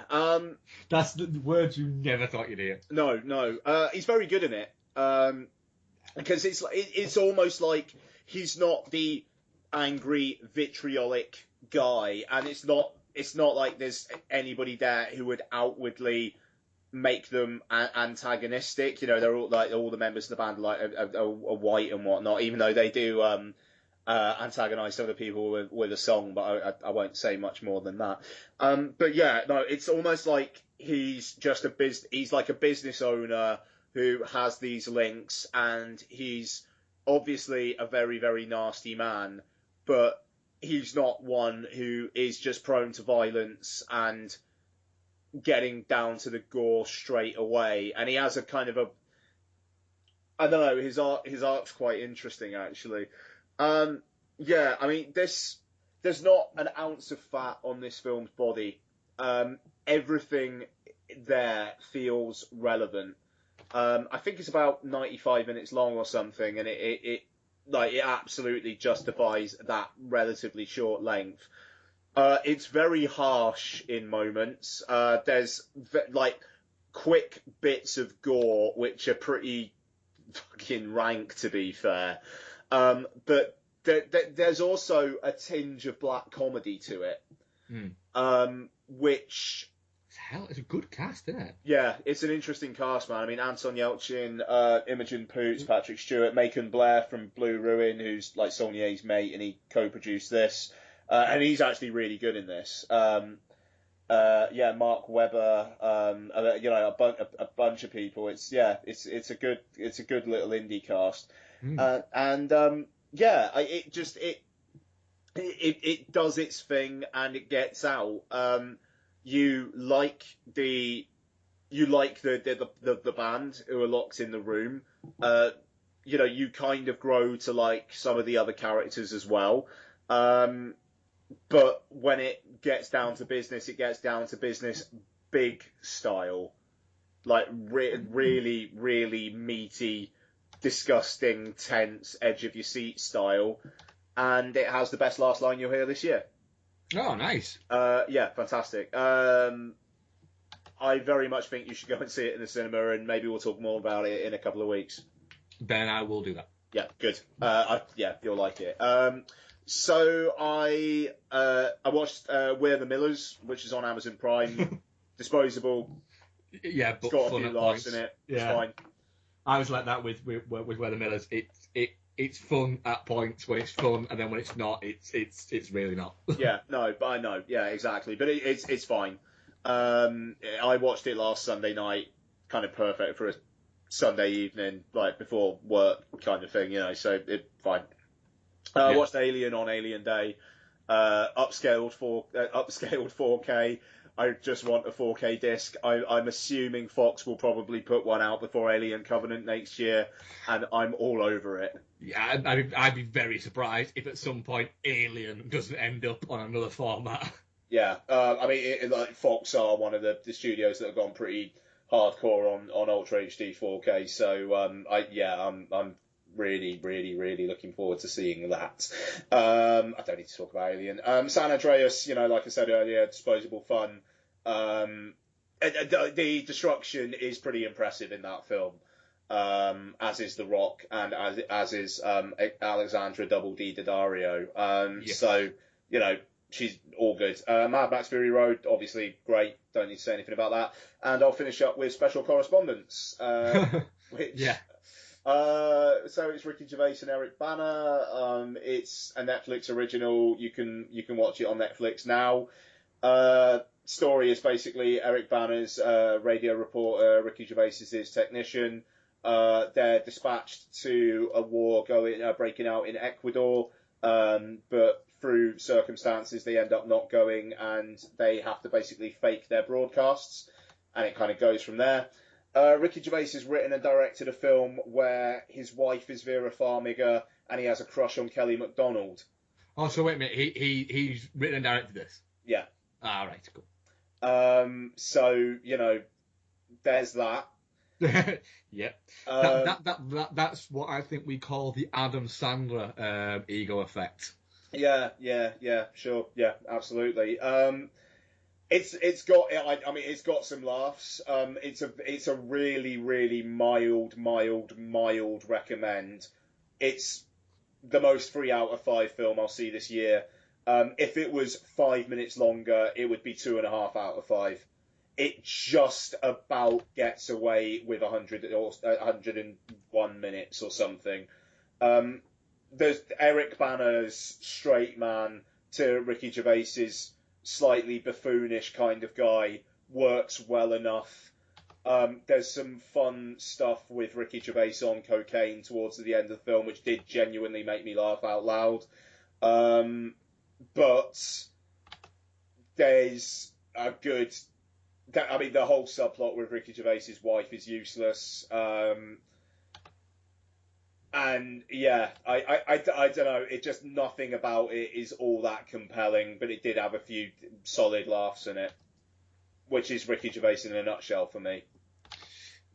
[SPEAKER 1] That's the words you never thought you'd hear.
[SPEAKER 2] No. He's very good in it. Because it's almost like he's not the angry, vitriolic guy, and it's not like there's anybody there who would outwardly make them antagonistic. You know, they're all the members of the band are white and whatnot, even though they do antagonize other people with a song, but I won't say much more than that. But yeah, no, it's almost like he's just he's like a business owner who has these links, and he's obviously a very, very nasty man, but he's not one who is just prone to violence getting down to the gore straight away. And he has a kind of I don't know, his art's quite interesting, actually. Yeah, I mean, there's not an ounce of fat on this film's body. Everything there feels relevant. I think it's about 95 minutes long or something, and it absolutely justifies that relatively short length. It's very harsh in moments. There's quick bits of gore which are pretty fucking rank, to be fair. But there's also a tinge of black comedy to it, which...
[SPEAKER 1] Hell, it's a good cast, isn't it?
[SPEAKER 2] Yeah, it's an interesting cast, man. I mean, Anton Yelchin, Imogen Poots, Patrick Stewart, Macon Blair from Blue Ruin, who's like Saulnier's mate, and he co-produced this. And he's actually really good in this. Yeah, Mark Webber, a bunch of people. It's a good little indie cast. It does its thing, and it gets out. You like the band who are locked in the room. You kind of grow to like some of the other characters as well. But when it gets down to business, it gets down to business big style. Like really, really meaty, disgusting, tense, edge of your seat style. And it has the best last line you'll hear this year.
[SPEAKER 1] Oh, nice.
[SPEAKER 2] Yeah, fantastic. I very much think you should go and see it in the cinema, and maybe we'll talk more about it in a couple of weeks.
[SPEAKER 1] Ben, I will do that.
[SPEAKER 2] Yeah, good. You'll like it. So I watched We're the Millers, which is on Amazon Prime. Disposable.
[SPEAKER 1] Yeah,
[SPEAKER 2] It's
[SPEAKER 1] but
[SPEAKER 2] got a
[SPEAKER 1] fun
[SPEAKER 2] few
[SPEAKER 1] at
[SPEAKER 2] laughs in
[SPEAKER 1] points.
[SPEAKER 2] it. It's
[SPEAKER 1] Yeah,
[SPEAKER 2] fine.
[SPEAKER 1] I was like that with Where the Millers. It's fun at points when it's fun, and then when it's not, it's really not.
[SPEAKER 2] Yeah, no, but I know. Yeah, exactly. But it's fine. I watched it last Sunday night, kind of perfect for a Sunday evening, like before work kind of thing, So it fine. I
[SPEAKER 1] Yeah.
[SPEAKER 2] watched Alien on Alien Day, upscaled 4K. I just want a 4K disc. I'm assuming Fox will probably put one out before Alien Covenant next year, and I'm all over it.
[SPEAKER 1] Yeah, I'd be very surprised if at some point Alien doesn't end up on another format.
[SPEAKER 2] Yeah, like Fox are one of the studios that have gone pretty hardcore on Ultra HD 4K. So I'm really, really, really looking forward to seeing that. I don't need to talk about Alien. San Andreas, like I said earlier, disposable fun. The destruction is pretty impressive in that film. As is The Rock and as is Alexandra Double D Daddario.
[SPEAKER 1] Yeah.
[SPEAKER 2] So she's all good. Mad Max Fury Road, obviously great. Don't need to say anything about that. And I'll finish up with Special Correspondence, which
[SPEAKER 1] Yeah.
[SPEAKER 2] so it's Ricky Gervais and Eric Bana. It's a Netflix original. You can watch it on Netflix now. Story is basically Eric Bana's radio reporter, Ricky Gervais is his technician. They're dispatched to a war breaking out in Ecuador, but through circumstances they end up not going, and they have to basically fake their broadcasts, and it kind of goes from there. Ricky Gervais has written and directed a film where his wife is Vera Farmiga and he has a crush on Kelly MacDonald.
[SPEAKER 1] Oh, so wait a minute. He's written and directed this.
[SPEAKER 2] Yeah.
[SPEAKER 1] Ah, right, cool.
[SPEAKER 2] So there's that.
[SPEAKER 1] Yeah. That's what I think we call the Adam Sandler ego effect.
[SPEAKER 2] Yeah, sure, yeah, absolutely. It's got some laughs. It's a really, really mild recommend. It's the most 3 out of 5 film I'll see this year. If it was 5 minutes longer, it would be 2.5 out of 5. It just about gets away with 100 or 101 minutes or something. There's Eric Bana's straight man to Ricky Gervais's slightly buffoonish kind of guy works well enough. There's some fun stuff with Ricky Gervais on cocaine towards the end of the film, which did genuinely make me laugh out loud. But there's a good... the whole subplot with Ricky Gervais's wife is useless. And yeah, I don't know. It just nothing about it is all that compelling, but it did have a few solid laughs in it, which is Ricky Gervais in a nutshell for me.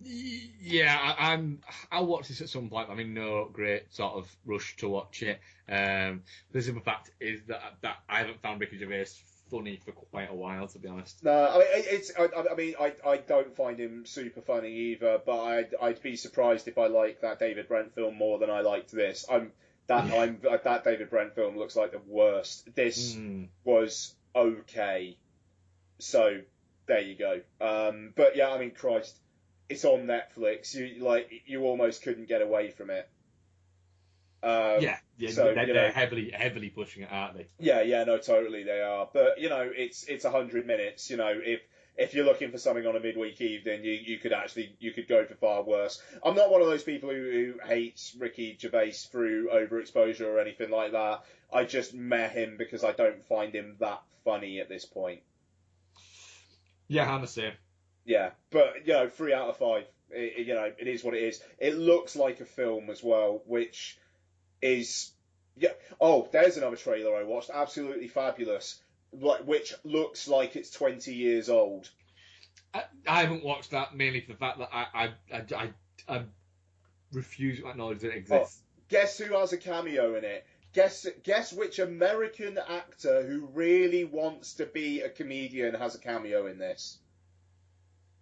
[SPEAKER 1] Yeah, I'll watch this at some point. I'm in no great sort of rush to watch it. The simple fact is that I haven't found Ricky Gervais funny for quite a while, to be honest.
[SPEAKER 2] No, I don't find him super funny either, but I'd be surprised if I like that David Brent film more than I liked this. That David Brent film looks like the worst. This was okay, so there you go. But yeah, Christ, it's on Netflix. You almost couldn't get away from it.
[SPEAKER 1] So they're heavily pushing it, aren't they?
[SPEAKER 2] Yeah, no, totally they are. But it's 100 minutes. If you're looking for something on a midweek evening, you could go for far worse. I'm not one of those people who hates Ricky Gervais through overexposure or anything like that. I just met him because I don't find him that funny at this point.
[SPEAKER 1] Yeah, I'm the same.
[SPEAKER 2] Yeah, but 3 out of 5. It is what it is. It looks like a film as well, which is there's another trailer I watched, absolutely fabulous, which looks like it's 20 years old.
[SPEAKER 1] I haven't watched that mainly for the fact that I refuse to acknowledge that it exists.
[SPEAKER 2] Guess who has a cameo in it? Guess which American actor who really wants to be a comedian has a cameo in this.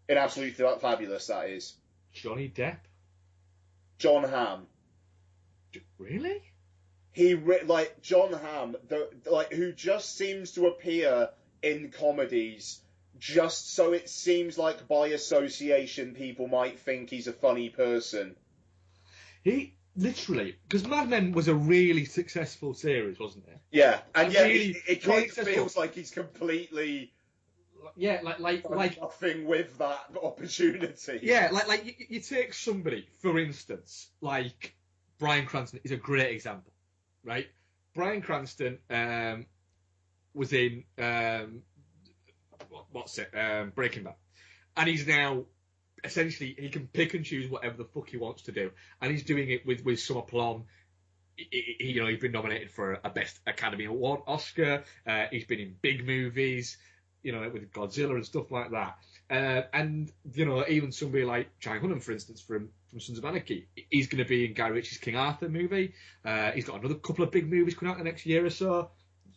[SPEAKER 2] In absolutely fabulous, that is.
[SPEAKER 1] Johnny Depp?
[SPEAKER 2] John Hamm.
[SPEAKER 1] Really?
[SPEAKER 2] Like John Hamm, who just seems to appear in comedies just so it seems like by association people might think he's a funny person.
[SPEAKER 1] He literally, because Mad Men was a really successful series, wasn't it?
[SPEAKER 2] Yeah, and yet
[SPEAKER 1] really,
[SPEAKER 2] it kind of feels like he's completely
[SPEAKER 1] like
[SPEAKER 2] nothing with that opportunity.
[SPEAKER 1] Yeah, like you take somebody, for instance, like Bryan Cranston is a great example, right? Bryan Cranston was in Breaking Bad, and he's now essentially he can pick and choose whatever the fuck he wants to do, and he's doing it with some aplomb. He's been nominated for a Best Academy Award Oscar. He's been in big movies, with Godzilla and stuff like that. And even somebody like Jai Hunnam, for instance, from Sons of Anarchy, he's going to be in Guy Ritchie's King Arthur movie. He's got another couple of big movies coming out the next year or so.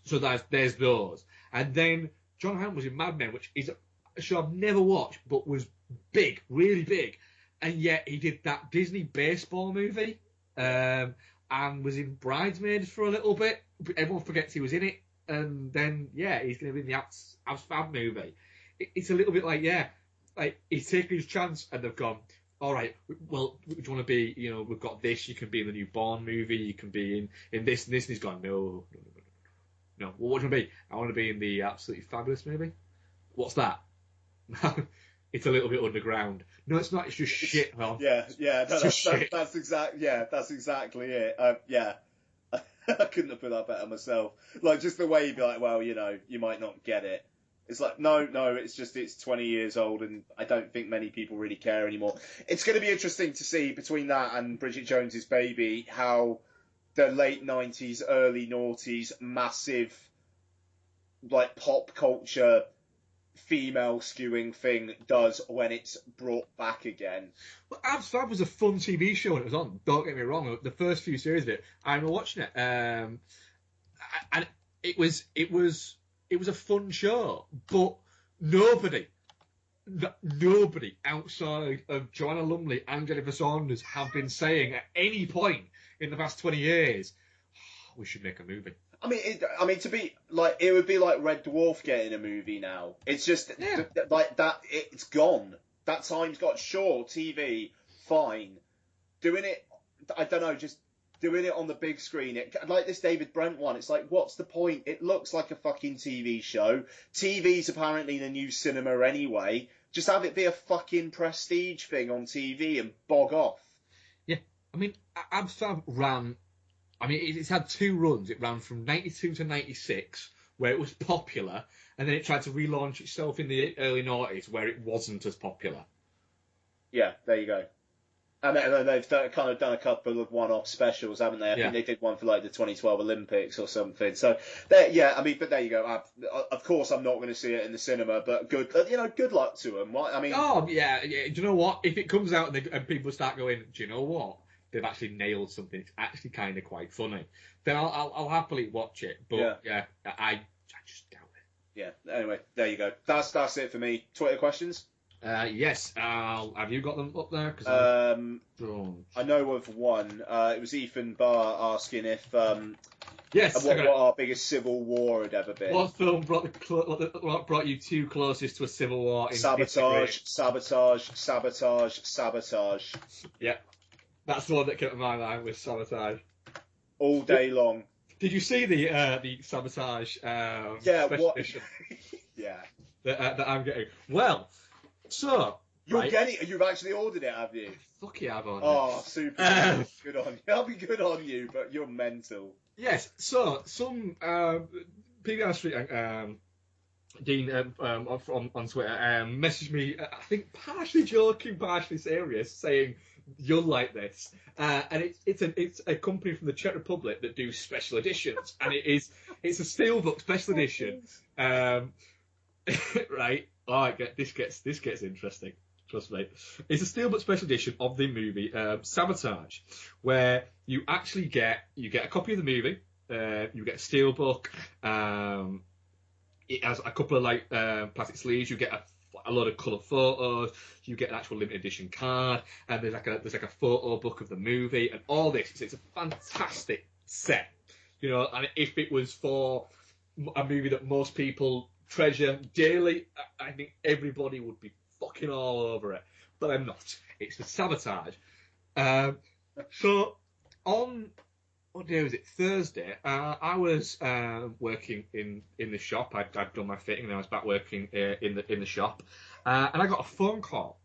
[SPEAKER 1] So there's those. And then John Hamm was in Mad Men, which is a show I've never watched, but was big, really big. And yet he did that Disney baseball movie, and was in Bridesmaids for a little bit. Everyone forgets he was in it. And then, he's going to be in the Abs Fab movie. It's a little bit like he's taken his chance, and they've gone, all right, well, do you want to be, we've got this, you can be in the new Bourne movie, you can be in this and this, and he's gone, no. Well, what do you want to be? I want to be in the Absolutely Fabulous movie. What's that? It's a little bit underground. No, it's not, it's just shit, man.
[SPEAKER 2] That's exactly it. I couldn't have put that better myself. Like, just the way you'd be like, well, you might not get it. It's like, no, it's 20 years old, and I don't think many people really care anymore. It's going to be interesting to see between that and Bridget Jones's Baby how the late 90s, early noughties massive, like, pop culture female skewing thing does when it's brought back again.
[SPEAKER 1] Well, Abs Fab was a fun TV show when it was on. Don't get me wrong. The first few series of it, I remember watching it, and it was a fun show. But nobody outside of Joanna Lumley and Jennifer Saunders have been saying at any point in the past 20 years, we should make a movie.
[SPEAKER 2] I mean, to be like, it would be like Red Dwarf getting a movie now. It's just like that. It's gone. That time's got. Sure, TV, fine. Doing it, I don't know. Just doing it on the big screen. Like this David Brent one. It's like, what's the point? It looks like a fucking TV show. TV's apparently the new cinema anyway. Just have it be a fucking prestige thing on TV and bog off.
[SPEAKER 1] Yeah, I mean, Abs Fab ran. I mean, it's had two runs. It ran from 92 to 96, where it was popular, and then it tried to relaunch itself in the early 90s, where it wasn't as popular.
[SPEAKER 2] Yeah, there you go. And then they've kind of done a couple of one-off specials, haven't they? I think they did one for like the 2012 Olympics or something. So, but there you go. Of course, I'm not going to see it in the cinema, but good luck to them. I mean,
[SPEAKER 1] do you know what? If it comes out and people start going, do you know what? They've actually nailed something. It's actually kind of quite funny. Then I'll happily watch it. But I just doubt it.
[SPEAKER 2] Yeah. Anyway, there you go. That's it for me. Twitter questions.
[SPEAKER 1] Yes. Have you got them up there? Cause
[SPEAKER 2] I know of one. It was Ethan Barr asking if what our biggest civil war had ever been.
[SPEAKER 1] What film brought you too closest to a civil war?
[SPEAKER 2] Sabotage.
[SPEAKER 1] Yeah. That's the one that came to my mind with Sabotage.
[SPEAKER 2] All day long.
[SPEAKER 1] Did you see the Sabotage special edition?
[SPEAKER 2] Yeah.
[SPEAKER 1] That I'm getting. Well, so
[SPEAKER 2] you're getting. You've actually ordered it, have you?
[SPEAKER 1] Fuck yeah, I've ordered it.
[SPEAKER 2] Oh, super. Good on you. That'll be good on you, but you're mental.
[SPEAKER 1] Yes. So some PBR Street Dean on Twitter messaged me. I think partially joking, partially serious, saying, you'll like this, and it's a company from the Czech Republic that do special editions, and it's a steelbook special edition, right? Oh, this gets interesting. Trust me. It's a steelbook special edition of the movie Sabotage, where you actually get a copy of the movie, you get a steelbook. It has a couple of plastic sleeves. You get a a lot of colour photos. You get an actual limited edition card, and there's like a photo book of the movie, and all this. It's a fantastic set, you know. And if it was for a movie that most people treasure dearly, I think everybody would be fucking all over it. But I'm not. It's for Sabotage. So on what day was it? Thursday. I was working in the shop. I'd done my fitting, and I was back working in the shop. And I got a phone call.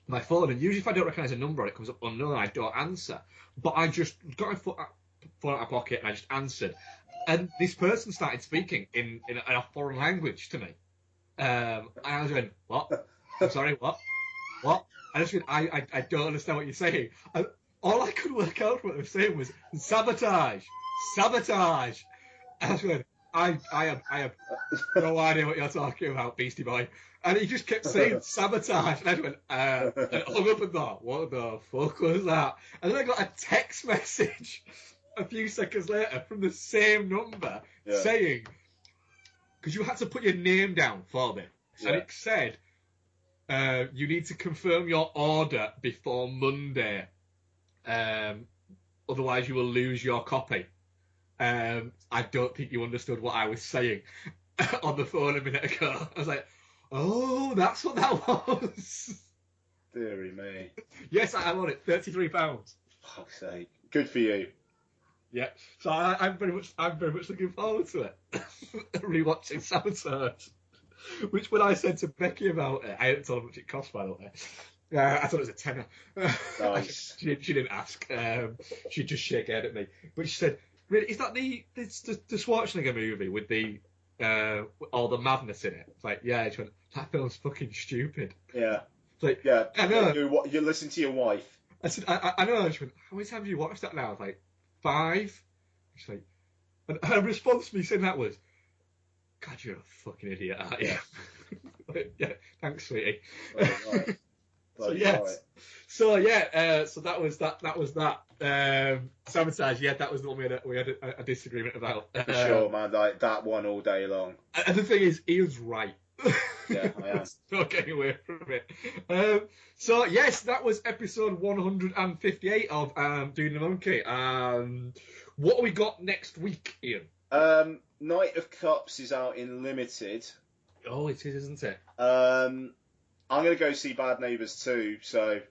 [SPEAKER 1] My phone, and usually if I don't recognise a number, it comes up unknown. I don't answer. But I just got my phone out of my pocket and I just answered. And this person started speaking in a foreign language to me. And I was going, what? I'm sorry, what? What? I just went, I don't understand what you're saying. And all I could work out what they were saying was sabotage, sabotage. And I was going, I have no idea what you're talking about, Beastie Boy. And he just kept saying sabotage. And I just went, and hung up and thought, what the fuck was that? And then I got a text message a few seconds later from the same number saying, because you had to put your name down for this. And it said, you need to confirm your order before Monday. Otherwise you will lose your copy. I don't think you understood what I was saying on the phone a minute ago. I was like, oh, that's what that was.
[SPEAKER 2] Deary me.
[SPEAKER 1] Yes, I want it. £33.
[SPEAKER 2] Fuck's sake. Good for you.
[SPEAKER 1] Yeah. So I'm very much looking forward to it. Rewatching Sabotage. Which when I said to Becky about it, I hadn't told her how much it cost, by the way. I thought it was a tenner.
[SPEAKER 2] Nice.
[SPEAKER 1] she didn't ask. She'd just shake her head at me. But she said, really, is that the Schwarzenegger movie with the all the madness in it? It's like, yeah. She went, that film's fucking stupid.
[SPEAKER 2] Yeah.
[SPEAKER 1] It's like,
[SPEAKER 2] yeah.
[SPEAKER 1] I know.
[SPEAKER 2] You listen to your wife.
[SPEAKER 1] I said, I know. She went, how many times have you watched that now? I was like, 5. She's like, and her response to me saying that was, God, you're a fucking idiot, aren't you? Yeah, thanks, sweetie.
[SPEAKER 2] Right.
[SPEAKER 1] So that was that. Sabotage, yeah, that was the one we had a disagreement about.
[SPEAKER 2] For sure, man. Like that one all day long.
[SPEAKER 1] And the thing is, Ian's right.
[SPEAKER 2] Yeah, I am.
[SPEAKER 1] Not getting away from it. So yes, that was episode 158 of Dude and the Monkey. What have we got next week, Ian?
[SPEAKER 2] Night of Cups is out in limited.
[SPEAKER 1] Oh, it is, isn't it?
[SPEAKER 2] I'm going to go see Bad Neighbours 2, so...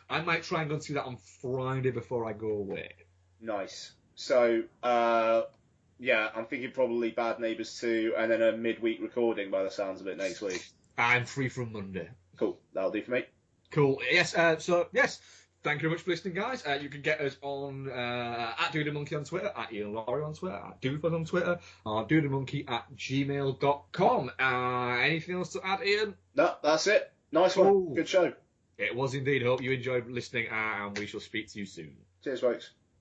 [SPEAKER 1] I might try and go and see that on Friday before I go away.
[SPEAKER 2] Nice. So, yeah, I'm thinking probably Bad Neighbours 2, and then a midweek recording by the sounds of it next week.
[SPEAKER 1] I'm free from Monday.
[SPEAKER 2] Cool. That'll do for me.
[SPEAKER 1] Cool. Yes, yes. Thank you very much for listening, guys. You can get us on at dudeandamonkey on Twitter, at Ian Laurie on Twitter, at Dudefuzz on Twitter, or dudeandamonkey@gmail.com. Anything else to add, Ian?
[SPEAKER 2] No, that's it. Nice one. Good show.
[SPEAKER 1] It was indeed. Hope you enjoyed listening, and we shall speak to you soon.
[SPEAKER 2] Cheers, folks.